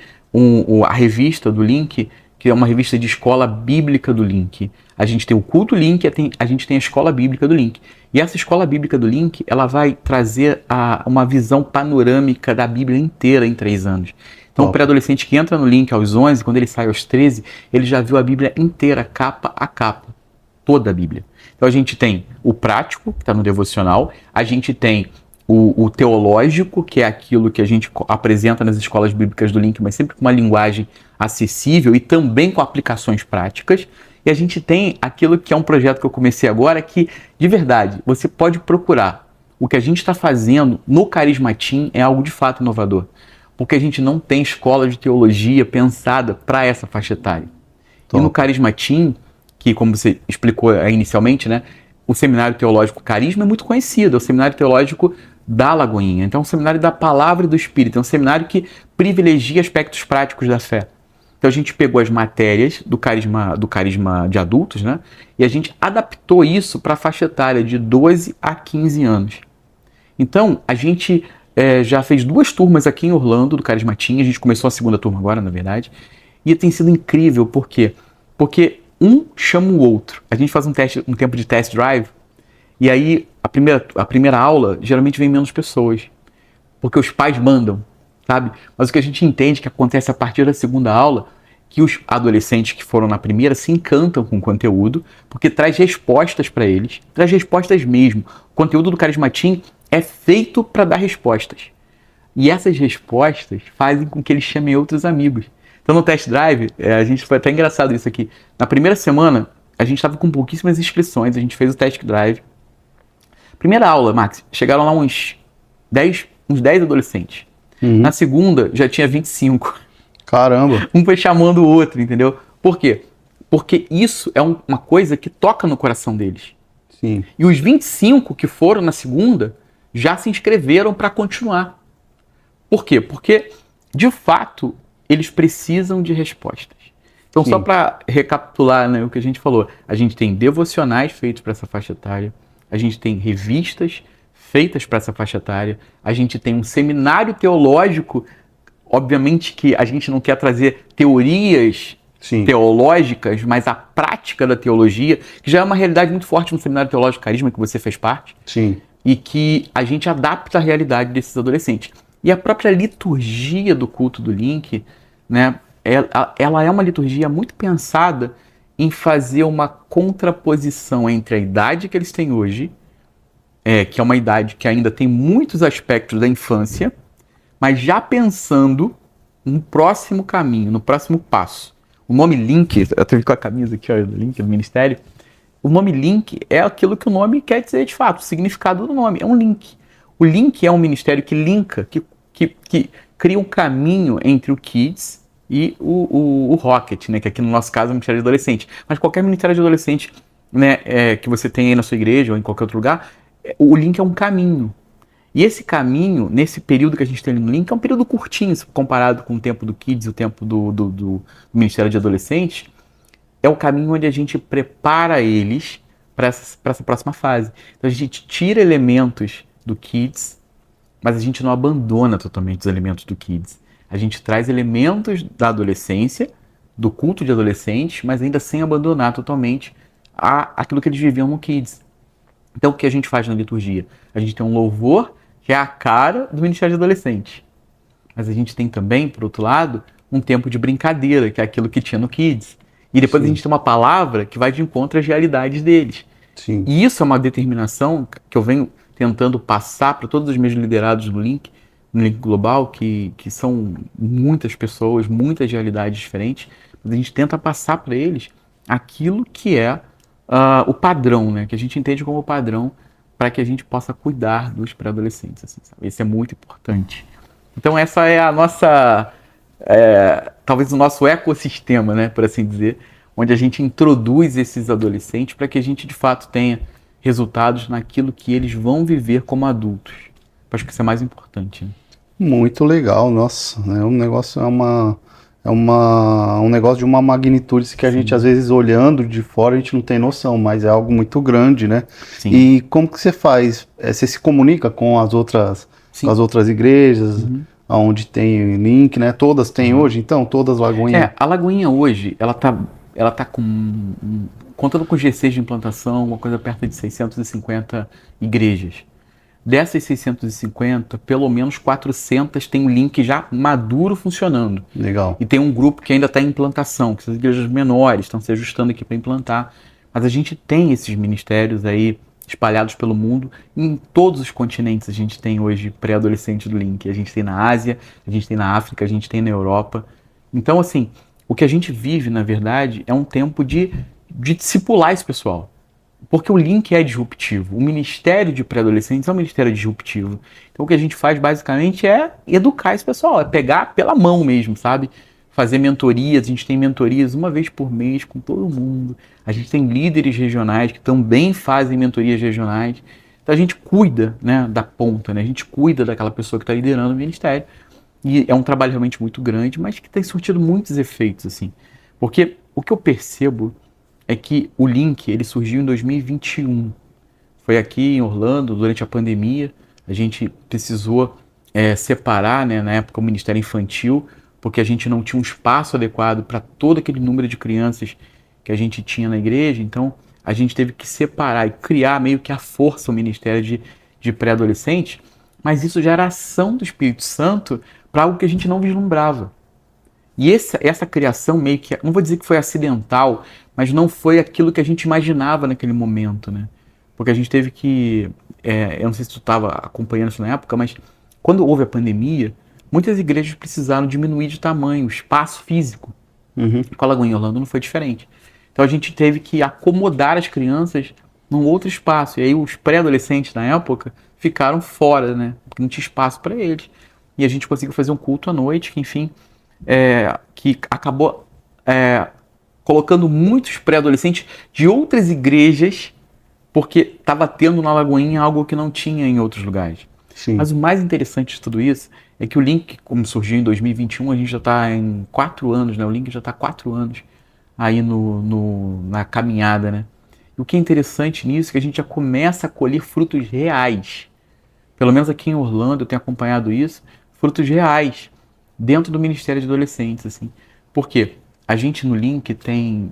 a revista do Link, que é uma revista de escola bíblica do Link. A gente tem o culto Link, a gente tem a escola bíblica do Link. E essa escola bíblica do Link, ela vai trazer uma visão panorâmica da Bíblia inteira em 3 anos. Então, o pré-adolescente que entra no Link aos 11, quando ele sai aos 13, ele já viu a Bíblia inteira, capa a capa. Toda a Bíblia. Então a gente tem o prático, que está no devocional, a gente tem o teológico, que é aquilo que a gente apresenta nas escolas bíblicas do Link, mas sempre com uma linguagem acessível e também com aplicações práticas, e a gente tem aquilo que é um projeto que eu comecei agora, que, de verdade, você pode procurar. O que a gente está fazendo no Carisma Teen é algo de fato inovador, porque a gente não tem escola de teologia pensada para essa faixa etária. E no Carisma Teen, que, como você explicou inicialmente, né, o Seminário Teológico Carisma é muito conhecido, é o Seminário Teológico da Lagoinha. Então, é um seminário da Palavra e do Espírito, é um seminário que privilegia aspectos práticos da fé. Então, a gente pegou as matérias do carisma de adultos, né, e a gente adaptou isso para a faixa etária de 12 a 15 anos. Então, a gente já fez 2 turmas aqui em Orlando do Carisma Teen, a gente começou a 2ª turma agora, na verdade, e tem sido incrível, por quê? Porque um chama o outro. A gente faz um tempo de test drive, e aí a primeira aula geralmente vem menos pessoas, porque os pais mandam, sabe? Mas o que a gente entende que acontece a partir da 2ª aula, que os adolescentes que foram na primeira se encantam com o conteúdo, porque traz respostas para eles, traz respostas mesmo. O conteúdo do Carisma Teen é feito para dar respostas. E essas respostas fazem com que eles chamem outros amigos. Então, no test drive, a gente foi até engraçado isso aqui. Na primeira semana, a gente estava com pouquíssimas inscrições, a gente fez o test drive. Primeira aula, Max, chegaram lá uns 10 adolescentes. Na segunda, já tinha 25. Caramba! Um foi chamando o outro, entendeu? Por quê? Porque isso é uma coisa que toca no coração deles. Sim. E os 25 que foram na segunda já se inscreveram para continuar. Por quê? Porque, de fato, eles precisam de respostas. Então, só para recapitular, né, o que a gente falou, a gente tem devocionais feitos para essa faixa etária, a gente tem revistas feitas para essa faixa etária, a gente tem um seminário teológico, obviamente que a gente não quer trazer teorias teológicas, mas a prática da teologia, que já é uma realidade muito forte no Seminário Teológico Carisma, que você fez parte, e que a gente adapta à realidade desses adolescentes. E a própria liturgia do culto do Link, né, ela é uma liturgia muito pensada em fazer uma contraposição entre a idade que eles têm hoje, que é uma idade que ainda tem muitos aspectos da infância, mas já pensando no próximo caminho, no próximo passo. O nome Link, eu estou com a camisa aqui, olha, do Link, do Ministério, o nome Link é aquilo que o nome quer dizer de fato, o significado do nome, é um link. O Link é um ministério que linka, que cria um caminho entre o Kids e o Rocket, né, que aqui no nosso caso é o Ministério de Adolescente. Mas qualquer ministério de adolescente, né, que você tem aí na sua igreja ou em qualquer outro lugar, o Link é um caminho. E esse caminho, nesse período que a gente tem ali no Link, é um período curtinho, comparado com o tempo do Kids e o tempo do Ministério de Adolescentes, é o caminho onde a gente prepara eles para essa próxima fase. Então a gente tira elementos do Kids, mas a gente não abandona totalmente os elementos do Kids. A gente traz elementos da adolescência, do culto de adolescentes, mas ainda sem abandonar totalmente aquilo que eles viviam no Kids. Então o que a gente faz na liturgia? A gente tem um louvor que é a cara do Ministério de Adolescente. Mas a gente tem também, por outro lado, um tempo de brincadeira, que é aquilo que tinha no Kids. E depois a gente tem uma palavra que vai de encontro às realidades deles. E isso é uma determinação que eu venho tentando passar para todos os meus liderados no Link Global, que são muitas pessoas, muitas realidades diferentes, mas a gente tenta passar para eles aquilo que é o padrão, né? Que a gente entende como padrão para que a gente possa cuidar dos pré-adolescentes, assim, sabe? Isso é muito importante. Então essa é a nossa, talvez o nosso ecossistema, né, por assim dizer, onde a gente introduz esses adolescentes para que a gente de fato tenha resultados naquilo que eles vão viver como adultos. Eu acho que isso é mais importante, né? Muito legal, nossa, é um negócio, um negócio de uma magnitude que a gente às vezes olhando de fora a gente não tem noção, mas é algo muito grande, né? Sim. E como que você faz? Você se comunica com as outras igrejas, onde tem link, né? Todas têm hoje, então, todas Lagoinha? A Lagoinha hoje, ela tá com, contando com G6 de implantação, uma coisa perto de 650 igrejas. Dessas 650, pelo menos 400 tem um link já maduro funcionando. Legal. E tem um grupo que ainda está em implantação, que são as igrejas menores, estão se ajustando aqui para implantar. Mas a gente tem esses ministérios aí espalhados pelo mundo. Em todos os continentes a gente tem hoje pré-adolescente do Link. A gente tem na Ásia, a gente tem na África, a gente tem na Europa. Então, assim, o que a gente vive, na verdade, é um tempo de discipular esse pessoal. Porque o Link é disruptivo. O Ministério de Pré-Adolescentes é um ministério disruptivo. Então o que a gente faz basicamente é educar esse pessoal, é pegar pela mão mesmo, sabe? Fazer mentorias, a gente tem mentorias uma vez por mês com todo mundo. A gente tem líderes regionais que também fazem mentorias regionais. Então a gente cuida, né, da ponta, né? A gente cuida daquela pessoa que está liderando o ministério. E é um trabalho realmente muito grande, mas que tem surtido muitos efeitos, assim. Porque o que eu percebo é que o Link, ele surgiu em 2021. Foi aqui em Orlando, durante a pandemia. A gente precisou separar, né, na época, o Ministério Infantil, porque a gente não tinha um espaço adequado para todo aquele número de crianças que a gente tinha na igreja. Então, a gente teve que separar e criar meio que à força o Ministério de Pré-Adolescente. Mas isso já era ação do Espírito Santo para algo que a gente não vislumbrava. E essa criação meio que, não vou dizer que foi acidental, mas não foi aquilo que a gente imaginava naquele momento, né? Porque a gente teve que, eu não sei se tu estava acompanhando isso na época, mas quando houve a pandemia, muitas igrejas precisaram diminuir de tamanho, o espaço físico. Com a Lagoinha Orlando não foi diferente. Então a gente teve que acomodar as crianças num outro espaço. E aí os pré-adolescentes na época ficaram fora, né? Porque não tinha espaço para eles. E a gente conseguiu fazer um culto à noite, que enfim, que acabou colocando muitos pré-adolescentes de outras igrejas, porque estava tendo na Lagoinha algo que não tinha em outros lugares. Sim. Mas o mais interessante de tudo isso é que o Link, como surgiu em 2021, a gente já está em 4 anos, né? O Link já está 4 anos aí na caminhada, né? E o que é interessante nisso é que a gente já começa a colher frutos reais. Pelo menos aqui em Orlando eu tenho acompanhado isso, frutos reais dentro do Ministério de Adolescentes, assim. Por quê? A gente no Link tem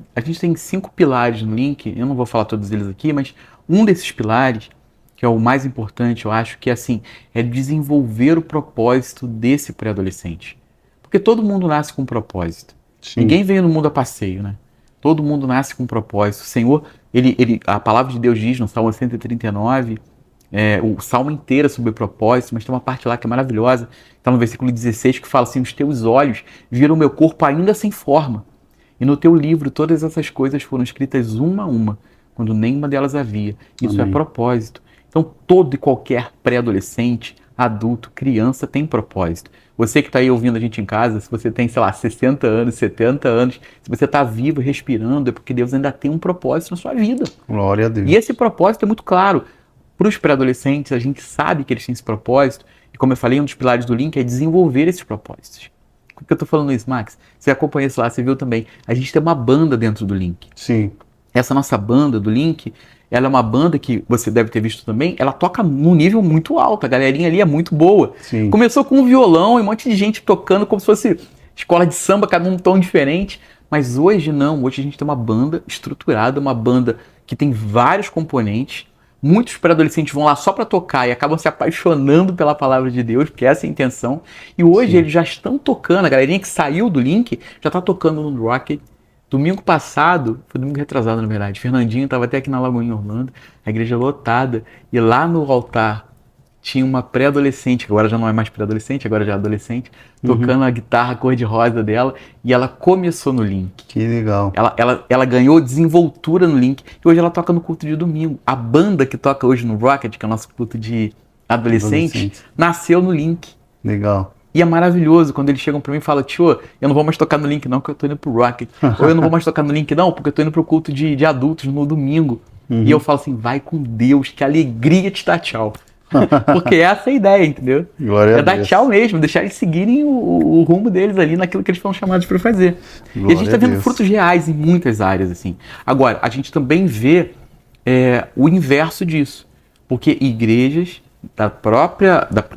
5 pilares no Link, eu não vou falar todos eles aqui, mas um desses pilares, que é o mais importante, eu acho, que é desenvolver o propósito desse pré-adolescente. Porque todo mundo nasce com um propósito. Sim. Ninguém veio no mundo a passeio, né? Todo mundo nasce com um propósito. O Senhor, a palavra de Deus diz no Salmo 139, o salmo inteiro é sobre propósito, mas tem uma parte lá que é maravilhosa, está no versículo 16, que fala assim: os teus olhos viram o meu corpo ainda sem forma, e no teu livro todas essas coisas foram escritas uma a uma, quando nenhuma delas havia. Isso Amém. é propósito. Então todo e qualquer pré-adolescente, adulto, criança tem propósito. Você que está aí ouvindo a gente em casa, se você tem, sei lá, 60 anos, 70 anos, se você está vivo, respirando, é porque Deus ainda tem um propósito na sua vida. Glória a Deus. E esse propósito é muito claro. Para os pré-adolescentes, a gente sabe que eles têm esse propósito, e como eu falei, um dos pilares do Link é desenvolver esses propósitos. Por que eu estou falando isso, Max? Você acompanha isso lá, você viu também. A gente tem uma banda dentro do Link. Sim. Essa nossa banda do Link, ela é uma banda que você deve ter visto também, ela toca num nível muito alto, a galerinha ali é muito boa. Sim. Começou com um violão e um monte de gente tocando como se fosse escola de samba, cada um tom diferente, mas hoje não, hoje a gente tem uma banda estruturada, uma banda que tem vários componentes. Muitos pré-adolescentes vão lá só para tocar e acabam se apaixonando pela palavra de Deus, porque essa é a intenção. E hoje eles já estão tocando, a galerinha que saiu do Link já está tocando no Rocket. Domingo passado, foi domingo retrasado na verdade, Fernandinho estava até aqui na Lagoinha Orlando, a igreja lotada, e lá no altar tinha uma pré-adolescente, que agora já não é mais pré-adolescente, agora já é adolescente, tocando a guitarra cor-de-rosa dela, e ela começou no Link. Que legal. Ela ganhou desenvoltura no Link, e hoje ela toca no culto de domingo. A banda que toca hoje no Rocket, que é o nosso culto de adolescente, nasceu no Link. Legal. E é maravilhoso quando eles chegam pra mim e falam, tio, eu não vou mais tocar no Link não, porque eu tô indo pro Rocket. Ou eu não vou mais tocar no Link não, porque eu tô indo pro culto de adultos no domingo. E eu falo assim, vai com Deus, que alegria te dar tchau. Porque essa é a ideia, entendeu? Glória a dar Deus. tchau mesmo, deixar eles seguirem o rumo deles ali naquilo que eles foram chamados para fazer. Glória e a gente tá a vendo Deus. frutos reais em muitas áreas, assim. Agora, a gente também vê o inverso disso. Porque igrejas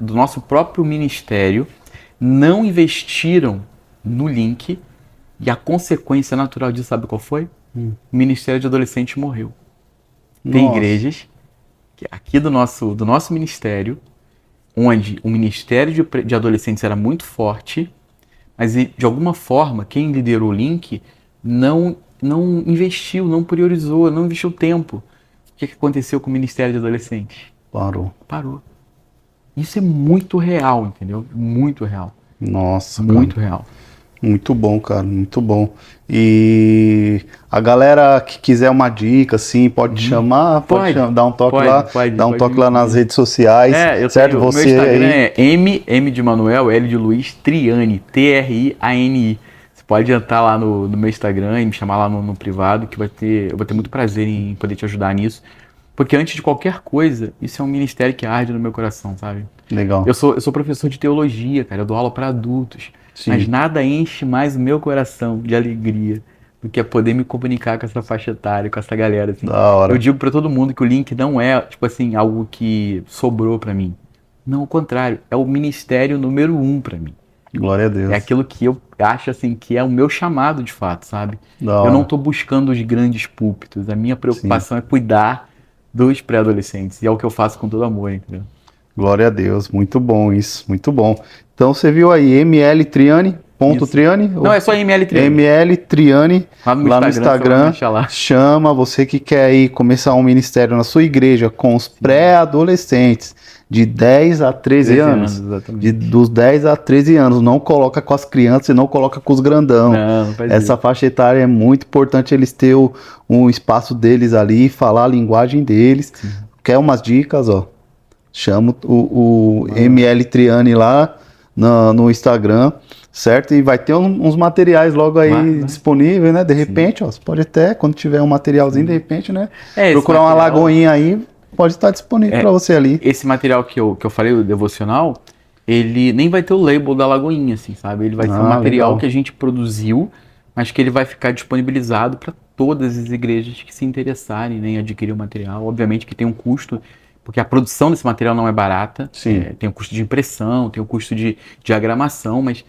do nosso próprio ministério não investiram no Link, e a consequência natural disso, sabe qual foi? O Ministério de Adolescente morreu. Tem Nossa. igrejas aqui do nosso ministério, onde o ministério de adolescentes era muito forte, mas de alguma forma quem liderou o Link não investiu, não priorizou, não investiu tempo. O que aconteceu com o ministério de adolescentes? Parou. Isso é muito real, entendeu? Muito real. Nossa, Muito cara. real. Muito bom, cara, muito bom. E a galera que quiser uma dica, assim, pode chamar, dar um toque lá, dar um toque lá nas redes sociais, certo? O Você meu Instagram aí... é M de Manuel, L de Luiz, Triani, Triani. Você pode entrar lá no meu Instagram e me chamar lá no privado, que eu vou ter muito prazer em poder te ajudar nisso. Porque antes de qualquer coisa, isso é um ministério que arde no meu coração, sabe? Legal. Eu sou professor de teologia, cara, eu dou aula para adultos. Sim. Mas nada enche mais o meu coração de alegria do que é poder me comunicar com essa faixa etária, com essa galera. Assim. Da hora. Eu digo para todo mundo que o Link não é, tipo assim, algo que sobrou para mim. Não, ao contrário, é o ministério número 1 para mim. Glória a Deus. É aquilo que eu acho assim que é o meu chamado de fato, sabe? Da hora. Eu não tô buscando os grandes púlpitos, a minha preocupação é cuidar dos pré-adolescentes, e é o que eu faço com todo amor, entendeu? Glória a Deus, muito bom isso, muito bom. Então você viu aí, ML Triani, Triani? Não, é só ML Triani. ML Triani, lá no Instagram, chama você que quer aí começar um ministério na sua igreja com os pré-adolescentes de 10 a 13 anos. Exatamente. Dos 10 a 13 anos, não coloca com as crianças e não coloca com os grandão. Não faz Essa faixa etária é muito importante eles ter um espaço deles ali, falar a linguagem deles. Sim. Quer umas dicas, ó? Chama o ML Triani lá no Instagram, certo? E vai ter uns materiais logo aí disponíveis, né? De repente, ó, você pode até, quando tiver um materialzinho, de repente, né? Procurar uma lagoinha aí, pode estar disponível para você ali. Esse material que eu falei, o devocional, ele nem vai ter o label da lagoinha, assim, sabe? Ele vai ser um material que a gente produziu, mas que ele vai ficar disponibilizado para todas as igrejas que se interessarem em adquirir o material. Obviamente que tem um custo, porque a produção desse material não é barata. Tem o custo de impressão, tem o custo de diagramação, mas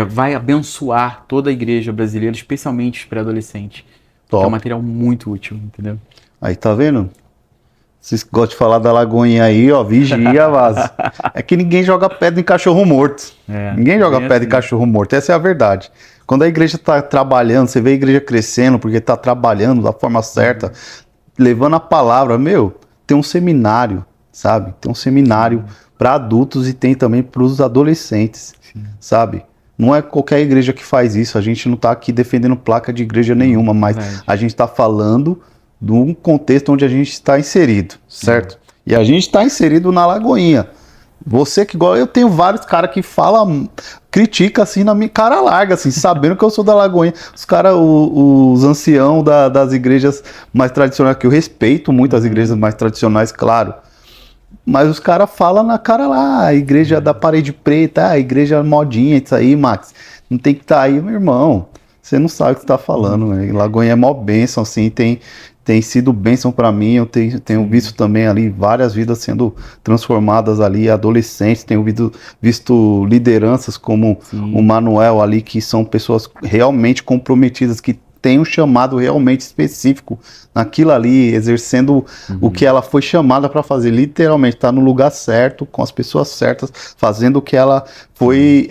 vai abençoar toda a igreja brasileira, especialmente os pré-adolescentes. É um material muito útil, entendeu? Aí, tá vendo? Vocês gostam de falar da lagoinha aí, ó, vigia, vaza. É que ninguém joga pedra em cachorro morto. Ninguém joga pedra em cachorro morto, essa é a verdade. Quando a igreja está trabalhando, você vê a igreja crescendo porque está trabalhando da forma certa, levando a palavra, tem um seminário, sabe? Tem um seminário para adultos e tem também para os adolescentes, sabe? Não é qualquer igreja que faz isso, a gente não está aqui defendendo placa de igreja nenhuma, mas a gente está falando de um contexto onde a gente está inserido, certo? E a gente está inserido na Lagoinha. Você que gosta, eu tenho vários caras que falam, critica assim na minha cara larga, assim, sabendo que eu sou da Lagoinha. Os caras, os anciãos das igrejas mais tradicionais, que eu respeito muito as igrejas mais tradicionais, claro. Mas os caras falam na cara lá, a igreja da parede preta, a igreja modinha, isso aí, Max. Não tem que estar aí, meu irmão. Você não sabe o que você tá falando, né? Lagoinha é mó bênção, assim, tem sido bênção para mim, eu tenho visto também ali várias vidas sendo transformadas ali, adolescentes, tenho visto lideranças como o Manuel ali, que são pessoas realmente comprometidas, que têm um chamado realmente específico naquilo ali, exercendo o que ela foi chamada para fazer, literalmente, tá no lugar certo, com as pessoas certas, fazendo o que ela foi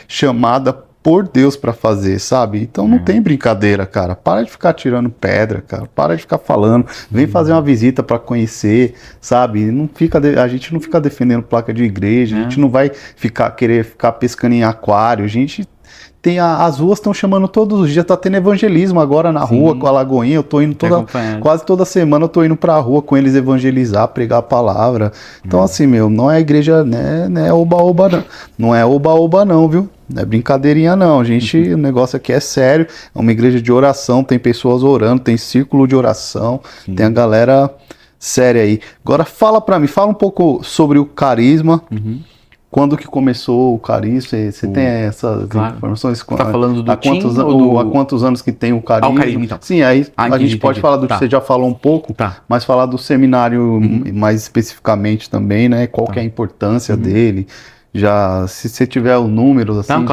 chamada por Deus pra fazer, sabe? Então não tem brincadeira, cara. Para de ficar tirando pedra, cara. Para de ficar falando. Vem fazer uma visita pra conhecer, sabe? Não fica a gente não fica defendendo placa de igreja, a gente não vai querer ficar pescando em aquário. A gente tem as ruas estão chamando todos os dias, tá tendo evangelismo agora na rua com a Lagoinha. Eu tô indo quase toda semana, eu tô indo pra rua com eles evangelizar, pregar a palavra. Então assim, meu, não é igreja, né, não é oba-oba não. Não é oba-oba não, viu? Não é brincadeirinha não, gente, o negócio aqui é sério, é uma igreja de oração, tem pessoas orando, tem círculo de oração, tem a galera séria aí. Agora fala pra mim, fala um pouco sobre o carisma. Quando que começou o carisma? Você tem essas informações? Você tá falando do há quantos, ou há quantos anos que tem o carisma? o carisma, então. Sim, aí a gente pode falar do que você já falou um pouco, mas falar do seminário mais especificamente também, né? Qual que é a importância dele? Já, se você tiver os números, assim,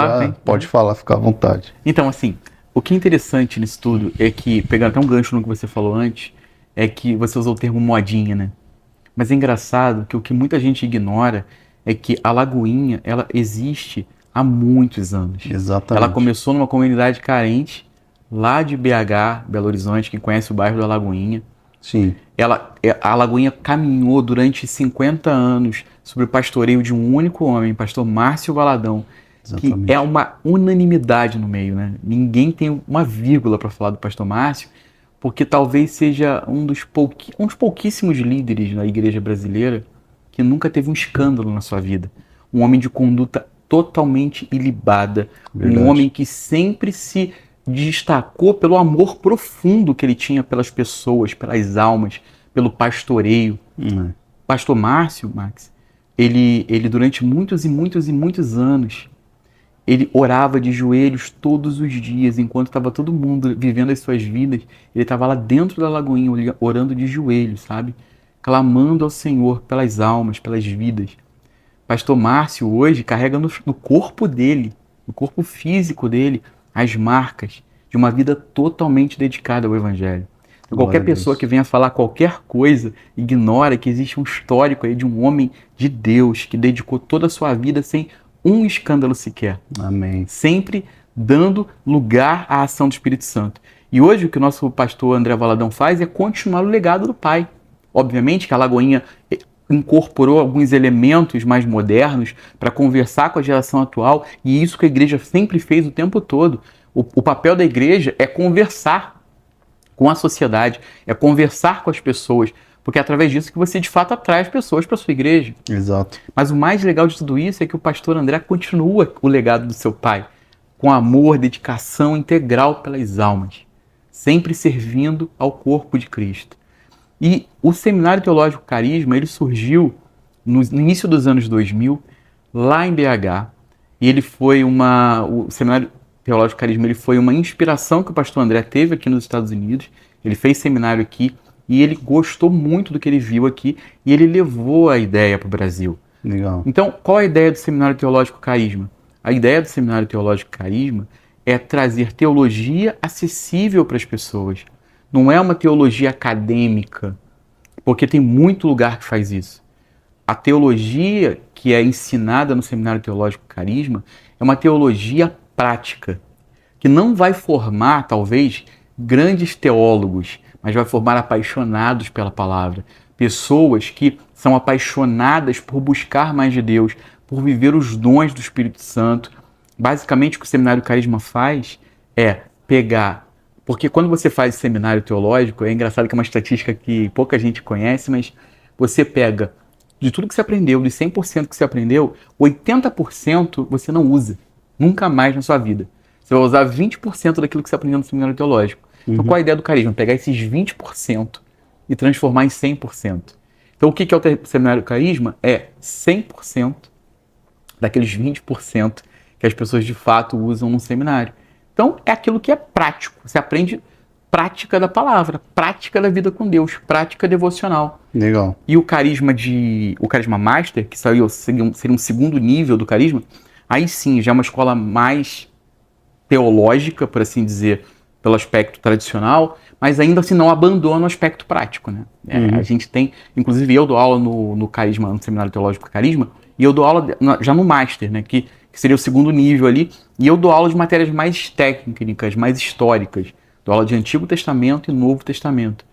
pode falar, fica à vontade. Então, assim, o que é interessante nisso tudo é que, pegando até um gancho no que você falou antes, é que você usou o termo modinha, né? Mas é engraçado que o que muita gente ignora é que a Lagoinha, ela existe há muitos anos. Exatamente. Ela começou numa comunidade carente, lá de BH, Belo Horizonte, quem conhece o bairro da Lagoinha. Sim. A Lagoinha caminhou durante 50 anos sob o pastoreio de um único homem, pastor Márcio Valadão, Exatamente. que é uma unanimidade no meio, né? Ninguém tem uma vírgula para falar do pastor Márcio, porque talvez seja um dos pouquíssimos líderes na igreja brasileira que nunca teve um escândalo na sua vida. Um homem de conduta totalmente ilibada, Verdade. um homem que sempre se destacou pelo amor profundo que ele tinha pelas pessoas, pelas almas, pelo pastoreio. Pastor Márcio, Max, ele durante muitos e muitos e muitos anos, ele orava de joelhos todos os dias, enquanto estava todo mundo vivendo as suas vidas, ele estava lá dentro da Lagoinha, orando de joelhos, sabe? Clamando ao Senhor pelas almas, pelas vidas. Pastor Márcio hoje carrega no corpo dele, no corpo físico dele, as marcas de uma vida totalmente dedicada ao Evangelho. Então, qualquer pessoa que venha falar qualquer coisa, ignora que existe um histórico aí de um homem de Deus que dedicou toda a sua vida sem um escândalo sequer. Amém. Sempre dando lugar à ação do Espírito Santo. E hoje o que o nosso pastor André Valadão faz é continuar o legado do pai. Obviamente que a Lagoinha incorporou alguns elementos mais modernos para conversar com a geração atual, e isso que a igreja sempre fez o tempo todo. O papel da igreja é conversar com a sociedade, é conversar com as pessoas, porque é através disso que você de fato atrai as pessoas para a sua igreja. Exato. Mas o mais legal de tudo isso é que o pastor André continua o legado do seu pai, com amor, dedicação integral pelas almas, sempre servindo ao corpo de Cristo. E o Seminário Teológico Carisma, ele surgiu no início dos anos 2000, lá em BH, e ele foi o Seminário Teológico Carisma, ele foi uma inspiração que o pastor André teve aqui nos Estados Unidos. Ele fez seminário aqui e ele gostou muito do que ele viu aqui e ele levou a ideia para o Brasil. Legal. Então, qual a ideia do Seminário Teológico Carisma? A ideia do Seminário Teológico Carisma é trazer teologia acessível para as pessoas. Não é uma teologia acadêmica, porque tem muito lugar que faz isso. A teologia que é ensinada no Seminário Teológico Carisma é uma teologia prática, que não vai formar, talvez, grandes teólogos, mas vai formar apaixonados pela palavra. Pessoas que são apaixonadas por buscar mais de Deus, por viver os dons do Espírito Santo. Basicamente, o que o Seminário Carisma faz é pegar... Porque quando você faz seminário teológico, é engraçado que é uma estatística que pouca gente conhece, mas você pega de tudo que você aprendeu, de 100% que você aprendeu, 80% você não usa. Nunca mais na sua vida. Você vai usar 20% daquilo que você aprendeu no seminário teológico. Então, qual a ideia do carisma? Pegar esses 20% e transformar em 100%. Então, o que é o seminário carisma? É 100% daqueles 20% que as pessoas de fato usam no seminário. Então, é aquilo que é prático. Você aprende prática da palavra, prática da vida com Deus, prática devocional. Legal. E o carisma Master, que seria um segundo nível do carisma, aí sim, já é uma escola mais teológica, por assim dizer, pelo aspecto tradicional, mas ainda assim não abandona o aspecto prático, né? A gente tem, inclusive eu dou aula no Carisma, no Seminário Teológico Carisma, e eu dou aula já no Master, né? Que que seria o segundo nível ali, e eu dou aula de matérias mais técnicas, mais históricas. Dou aula de Antigo Testamento e Novo Testamento.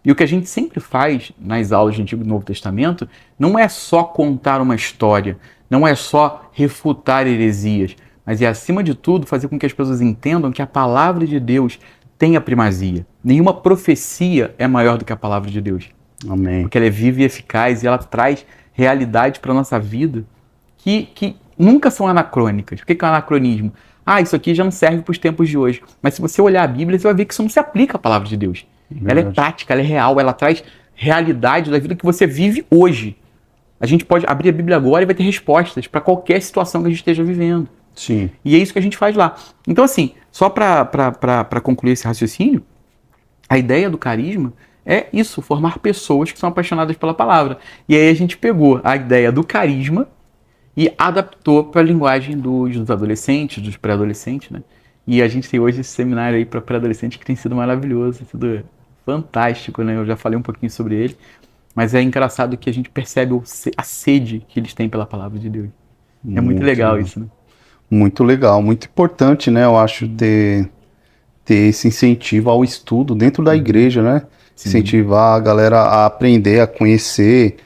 E o que a gente sempre faz nas aulas de Antigo e Novo Testamento não é só contar uma história, não é só refutar heresias, mas é, acima de tudo, fazer com que as pessoas entendam que a palavra de Deus tem a primazia. Nenhuma profecia é maior do que a palavra de Deus. Amém. Porque ela é viva e eficaz e ela traz realidade para a nossa vida que nunca são anacrônicas. O que é um anacronismo? Isso aqui já não serve para os tempos de hoje. Mas se você olhar a Bíblia, você vai ver que isso não se aplica à palavra de Deus. Ela é prática, ela é real, ela traz realidade da vida que você vive hoje. A gente pode abrir a Bíblia agora e vai ter respostas para qualquer situação que a gente esteja vivendo. Sim. E é isso que a gente faz lá. Então, assim, só para concluir esse raciocínio, a ideia do carisma é isso, formar pessoas que são apaixonadas pela palavra. E aí a gente pegou a ideia do carisma e adaptou para a linguagem dos adolescentes, dos pré-adolescentes, né? E a gente tem hoje esse seminário aí para pré-adolescentes que tem sido maravilhoso, tem sido fantástico, né? Eu já falei um pouquinho sobre ele, mas é engraçado que a gente percebe a sede que eles têm pela palavra de Deus. É muito legal isso, né? Muito legal, muito importante, né? Eu acho ter esse incentivo ao estudo dentro da igreja, né? Sim. Incentivar a galera a aprender, a conhecer,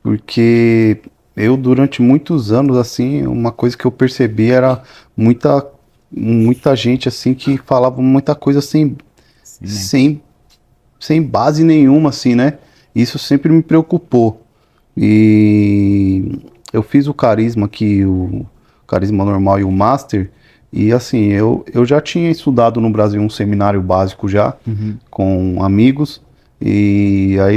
porque eu, durante muitos anos, assim, uma coisa que eu percebi era muita gente, assim, que falava muita coisa sem base nenhuma, assim, né? Isso sempre me preocupou. E eu fiz o carisma aqui, o carisma normal e o master, e assim, eu já tinha estudado no Brasil um seminário básico já, com amigos, e aí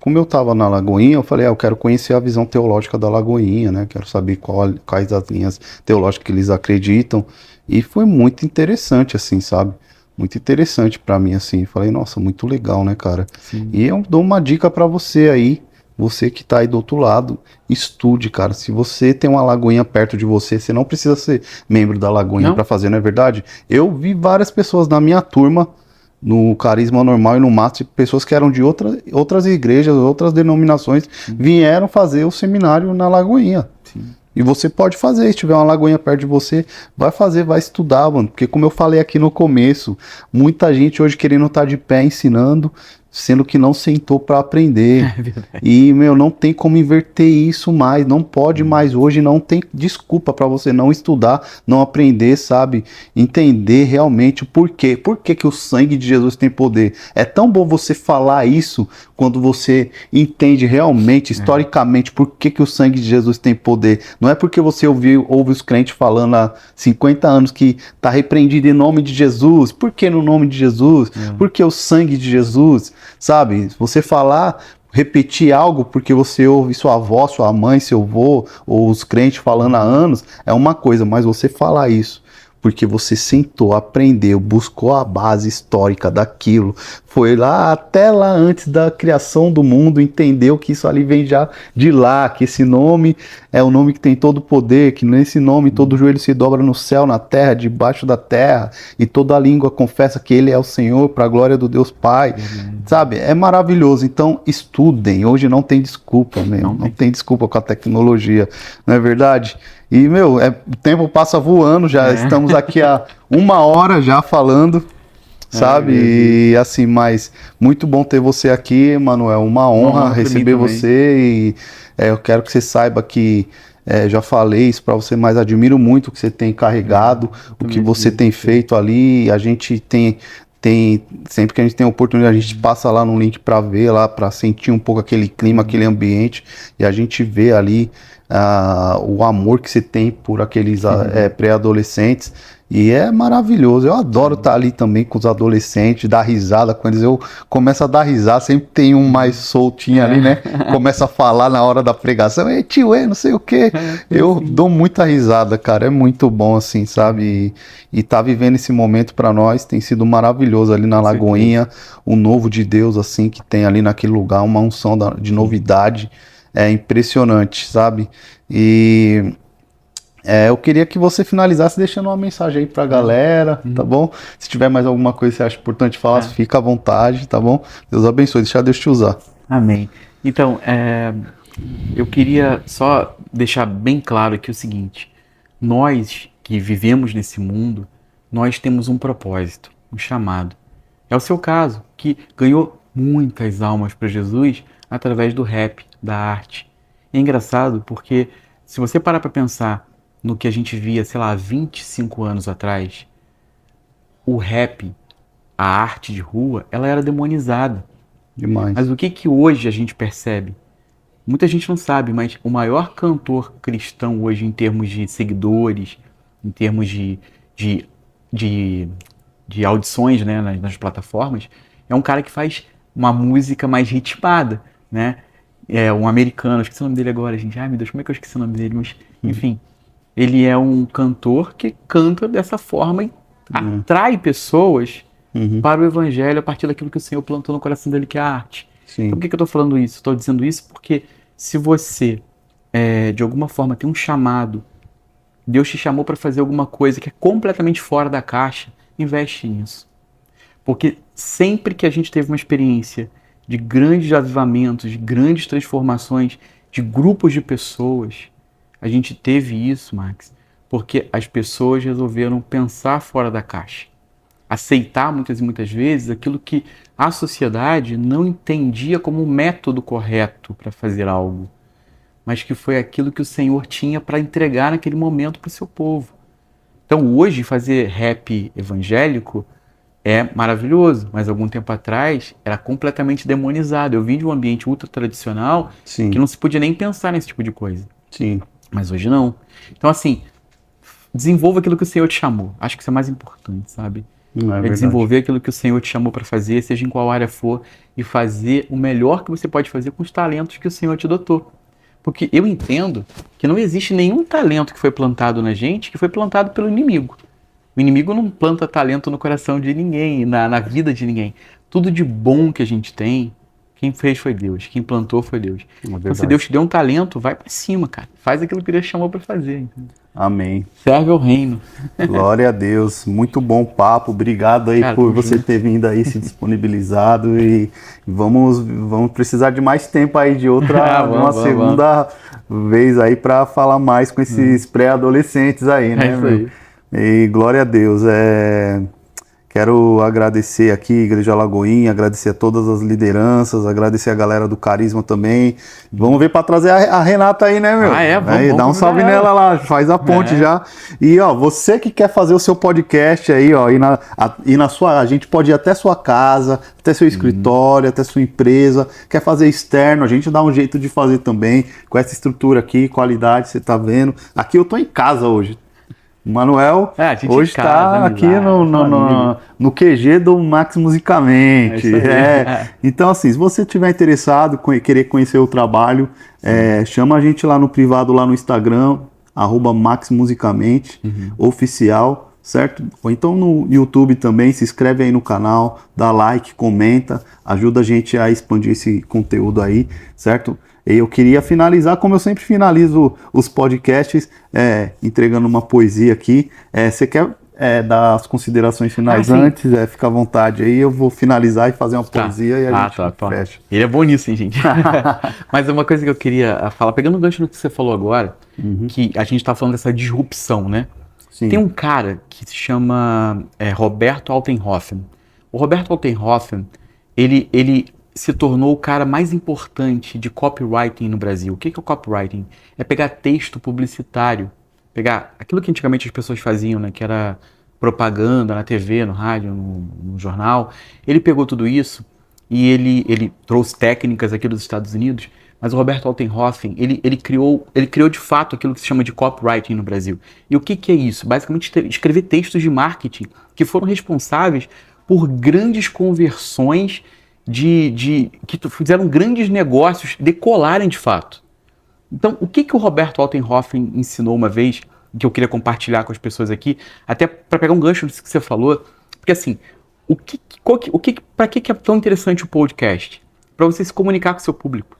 como eu tava na Lagoinha, eu falei, eu quero conhecer a visão teológica da Lagoinha, né, quero saber quais as linhas teológicas que eles acreditam, e foi muito interessante, assim, sabe, muito interessante pra mim, assim, falei, nossa, muito legal, né, cara. Sim. E eu dou uma dica pra você aí, você que tá aí do outro lado, estude, cara. Se você tem uma Lagoinha perto de você, você não precisa ser membro da Lagoinha para fazer, não é verdade? Eu vi várias pessoas na minha turma, no Carisma Normal e no Master, pessoas que eram de outras igrejas, outras denominações, vieram fazer o seminário na Lagoinha. Sim. E você pode fazer, se tiver uma Lagoinha perto de você, vai fazer, vai estudar, mano. Porque como eu falei aqui no começo, muita gente hoje querendo estar de pé ensinando, sendo que não sentou para aprender. É verdade. E, não tem como inverter isso mais, não pode mais hoje, não tem desculpa para você não estudar, não aprender, sabe? Entender realmente o porquê. Por que o sangue de Jesus tem poder? É tão bom você falar isso quando você entende realmente, historicamente, por que o sangue de Jesus tem poder. Não é porque você ouve os crentes falando há 50 anos que está repreendido em nome de Jesus. Por que no nome de Jesus? Por que o sangue de Jesus? Sabe, você falar, repetir algo porque você ouve sua avó, sua mãe, seu avô, ou os crentes falando há anos, é uma coisa, mas você falar isso porque você sentou, aprendeu, buscou a base histórica daquilo, foi lá até lá antes da criação do mundo, entendeu que isso ali vem já de lá, que esse nome é o nome que tem todo o poder, que nesse nome todo joelho se dobra no céu, na terra, debaixo da terra, e toda língua confessa que ele é o Senhor, para a glória do Deus Pai, sabe? É maravilhoso. Então estudem, hoje não tem desculpa, não tem desculpa com a tecnologia, não é verdade? E, o tempo passa voando, já estamos aqui há 1 hora já falando, sabe? E assim, mas muito bom ter você aqui, Manuel, uma honra receber você, e eu quero que você saiba que já falei isso para você, mas admiro muito o que você tem carregado, o que você tem feito ali. A gente tem sempre que a gente tem oportunidade, a gente passa lá no link para ver, lá para sentir um pouco aquele clima, aquele ambiente, e a gente vê ali o amor que você tem por aqueles pré-adolescentes, e é maravilhoso. Eu adoro estar ali também com os adolescentes, dar risada com eles. Eu começo a dar risada, sempre tem um mais soltinho ali, né? Começa a falar na hora da pregação, ei tio, não sei o quê. Eu dou muita risada, cara, é muito bom assim, sabe? E tá vivendo esse momento para nós, tem sido maravilhoso ali na Lagoinha, o novo de Deus, assim, que tem ali naquele lugar, uma unção de novidade. É impressionante, sabe? E eu queria que você finalizasse deixando uma mensagem aí pra galera, tá bom? Se tiver mais alguma coisa que você acha importante falar, fica à vontade, tá bom? Deus abençoe, deixa Deus te usar. Amém. Então, eu queria só deixar bem claro aqui o seguinte, nós que vivemos nesse mundo, nós temos um propósito, um chamado. É o seu caso, que ganhou muitas almas para Jesus através do rap, da arte. E é engraçado porque se você parar para pensar no que a gente via, sei lá, 25 anos atrás, o rap, a arte de rua, ela era demonizada. Demais. Mas o que hoje a gente percebe? Muita gente não sabe, mas o maior cantor cristão hoje em termos de seguidores, em termos de audições, né, nas plataformas, é um cara que faz uma música mais ritmada, né? É um americano, esqueci o nome dele agora, gente. Ai, meu Deus, como é que eu esqueci o nome dele? Mas, enfim, ele é um cantor que canta dessa forma e atrai pessoas para o evangelho a partir daquilo que o Senhor plantou no coração dele, que é a arte. Sim. Então, por que eu estou falando isso? Estou dizendo isso porque se você, de alguma forma, tem um chamado, Deus te chamou para fazer alguma coisa que é completamente fora da caixa, investe nisso. Porque sempre que a gente teve uma experiência de grandes avivamentos, de grandes transformações, de grupos de pessoas, a gente teve isso, Max, porque as pessoas resolveram pensar fora da caixa. Aceitar muitas e muitas vezes aquilo que a sociedade não entendia como um método correto para fazer algo, mas que foi aquilo que o Senhor tinha para entregar naquele momento para o seu povo. Então hoje fazer rap evangélico é maravilhoso, mas algum tempo atrás era completamente demonizado. Eu vim de um ambiente ultra tradicional Sim. que não se podia nem pensar nesse tipo de coisa. Sim. Mas hoje não. Então assim, desenvolva aquilo que o Senhor te chamou. Acho que isso é mais importante, sabe? É desenvolver aquilo que o Senhor te chamou para fazer, seja em qual área for, e fazer o melhor que você pode fazer com os talentos que o Senhor te dotou. Porque eu entendo que não existe nenhum talento que foi plantado na gente que foi plantado pelo inimigo. O inimigo não planta talento no coração de ninguém, na vida de ninguém. Tudo de bom que a gente tem, quem fez foi Deus, quem plantou foi Deus. Então, se Deus te deu um talento, vai para cima, cara. Faz aquilo que Deus chamou para fazer. Entendeu? Amém. Serve ao reino. Glória a Deus. Muito bom papo. Obrigado aí, cara, por você ter vindo aí, se disponibilizado. E vamos precisar de mais tempo aí, de uma segunda vez aí, para falar mais com esses pré-adolescentes aí, né? É isso aí. E glória a Deus. Quero agradecer aqui, Igreja Lagoinha, agradecer a todas as lideranças, agradecer a galera do Carisma também. Vamos ver para trazer a Renata aí, né, meu? Vamos dá um salve nela lá, faz a ponte já. E, ó, você que quer fazer o seu podcast aí, ó, a gente pode ir até sua casa, até seu escritório, até sua empresa, quer fazer externo, a gente dá um jeito de fazer também, com essa estrutura aqui, qualidade, você tá vendo. Aqui eu tô em casa hoje. O Manuel hoje está aqui no QG do Max Musicamente. Então, assim, se você estiver interessado, querer conhecer o trabalho, chama a gente lá no privado, lá no Instagram, @maxmusicamente, oficial, certo? Ou então no YouTube também, se inscreve aí no canal, dá like, comenta, ajuda a gente a expandir esse conteúdo aí, certo? E eu queria finalizar, como eu sempre finalizo os podcasts, entregando uma poesia aqui. Você quer dar as considerações finais antes? Fica à vontade aí, eu vou finalizar e fazer uma poesia e a gente fecha. Ele é bom nisso, hein, gente? Mas uma coisa que eu queria falar, pegando o gancho no que você falou agora, que a gente está falando dessa disrupção, né? Sim. Tem um cara que se chama Roberto Altenhofen. O Roberto Altenhofen, ele se tornou o cara mais importante de copywriting no Brasil. O que é o copywriting? É pegar texto publicitário, pegar aquilo que antigamente as pessoas faziam, né, que era propaganda na TV, no rádio, no jornal. Ele pegou tudo isso e ele trouxe técnicas aqui dos Estados Unidos, mas o Roberto Altenhofen, ele criou de fato aquilo que se chama de copywriting no Brasil. E o que é isso? Basicamente escrever textos de marketing que foram responsáveis por grandes conversões que fizeram grandes negócios decolarem de fato. Então, o que o Roberto Altenhofen ensinou uma vez, que eu queria compartilhar com as pessoas aqui, até para pegar um gancho disso que você falou, porque assim, para que é tão interessante o podcast? Para você se comunicar com o seu público.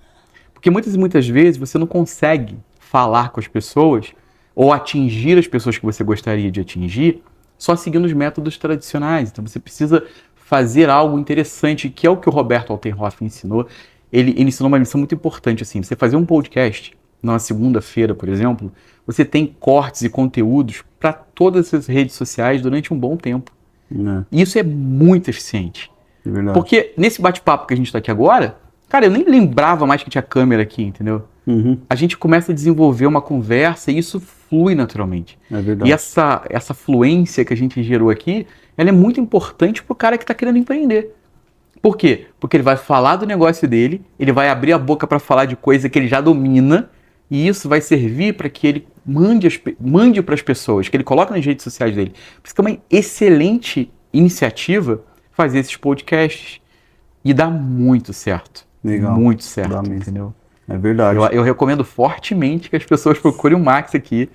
Porque muitas e muitas vezes você não consegue falar com as pessoas ou atingir as pessoas que você gostaria de atingir só seguindo os métodos tradicionais. Então você precisa fazer algo interessante, que é o que o Roberto Altenhofen ensinou. Ele ensinou uma lição muito importante, assim, você fazer um podcast, numa segunda-feira, por exemplo, você tem cortes e conteúdos para todas as redes sociais durante um bom tempo. E isso é muito eficiente. É verdade. Porque nesse bate-papo que a gente está aqui agora, cara, eu nem lembrava mais que tinha câmera aqui, entendeu? A gente começa a desenvolver uma conversa e isso flui naturalmente. É verdade. E essa fluência que a gente gerou aqui, ela é muito importante pro cara que está querendo empreender. Por quê? Porque ele vai falar do negócio dele, ele vai abrir a boca para falar de coisa que ele já domina, e isso vai servir para que ele mande para as pessoas, que ele coloque nas redes sociais dele. Por isso que é uma excelente iniciativa fazer esses podcasts. E dá muito certo. Legal. Muito certo, Dá mesmo. entendeu? É verdade. Eu recomendo fortemente que as pessoas procurem o Max aqui.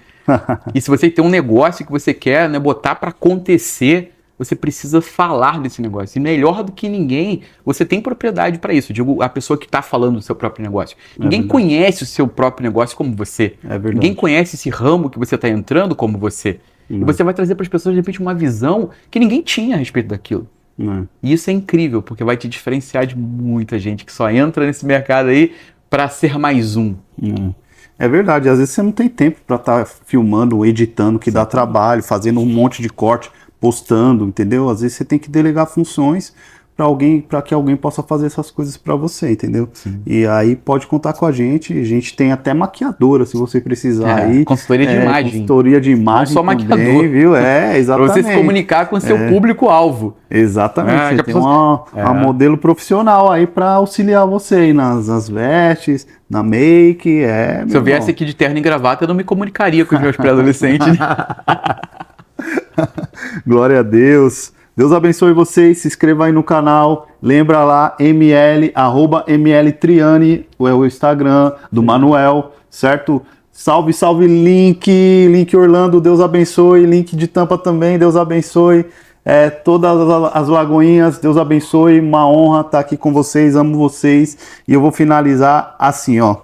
E se você tem um negócio que você quer, né, botar para acontecer, você precisa falar desse negócio. E melhor do que ninguém, você tem propriedade para isso. Digo, a pessoa que está falando do seu próprio negócio. Ninguém conhece o seu próprio negócio como você. É verdade. Ninguém conhece esse ramo que você está entrando como você. E você vai trazer para as pessoas, de repente, uma visão que ninguém tinha a respeito daquilo. E isso é incrível, porque vai te diferenciar de muita gente que só entra nesse mercado aí para ser mais um. É verdade, às vezes você não tem tempo para estar filmando, editando, que dá trabalho, fazendo um monte de corte, postando, entendeu? Às vezes você tem que delegar funções para que alguém possa fazer essas coisas para você, entendeu? Sim. E aí pode contar com a gente tem até maquiadora, se você precisar aí. Consultoria de imagem. Consultoria de imagem. Não só também, maquiador. viu? Exatamente. Para você se comunicar com o seu público-alvo. Exatamente. Você tem uma modelo profissional aí para auxiliar você aí nas vestes, na make. Se eu viesse aqui de terno e gravata, eu não me comunicaria com os meus pré-adolescentes. Glória a Deus. Deus abençoe vocês, se inscreva aí no canal, lembra lá, @mltriani, é o Instagram do Manuel, certo? Salve, salve, Link Orlando, Deus abençoe, Link de Tampa também, Deus abençoe, todas as Lagoinhas, Deus abençoe, uma honra estar aqui com vocês, amo vocês, e eu vou finalizar assim, ó,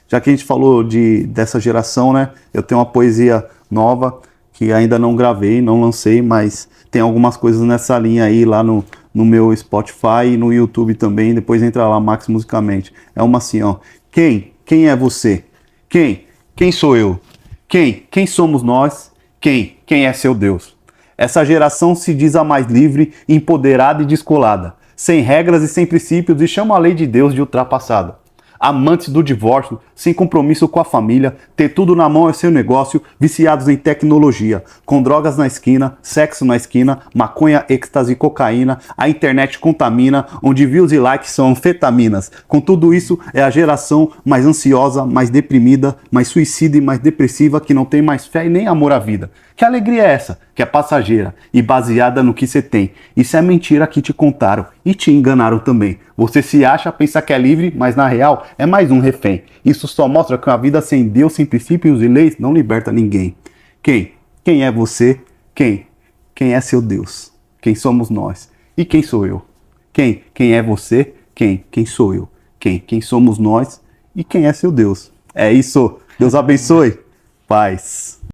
já que a gente falou dessa geração, né, eu tenho uma poesia nova, que ainda não gravei, não lancei, mas tem algumas coisas nessa linha aí, lá no meu Spotify e no YouTube também, depois entra lá, Max Musicamente. É uma assim, ó, quem é você? Quem sou eu? Quem somos nós? Quem é seu Deus? Essa geração se diz a mais livre, empoderada e descolada, sem regras e sem princípios, e chama a lei de Deus de ultrapassada. Amantes do divórcio, sem compromisso com a família, ter tudo na mão é seu negócio, viciados em tecnologia, com drogas na esquina, sexo na esquina, maconha, êxtase, cocaína, a internet contamina, onde views e likes são anfetaminas. Com tudo isso, é a geração mais ansiosa, mais deprimida, mais suicida e mais depressiva, que não tem mais fé e nem amor à vida. Que alegria é essa? Que é passageira e baseada no que você tem. Isso é mentira que te contaram e te enganaram também. Você se acha, pensa que é livre, mas na real é mais um refém. Isso só mostra que uma vida sem Deus, sem princípios e leis, não liberta ninguém. Quem é você? Quem é seu Deus? Quem somos nós? E quem sou eu? Quem é você? Quem sou eu? Quem somos nós? E quem é seu Deus? É isso. Deus abençoe. Paz.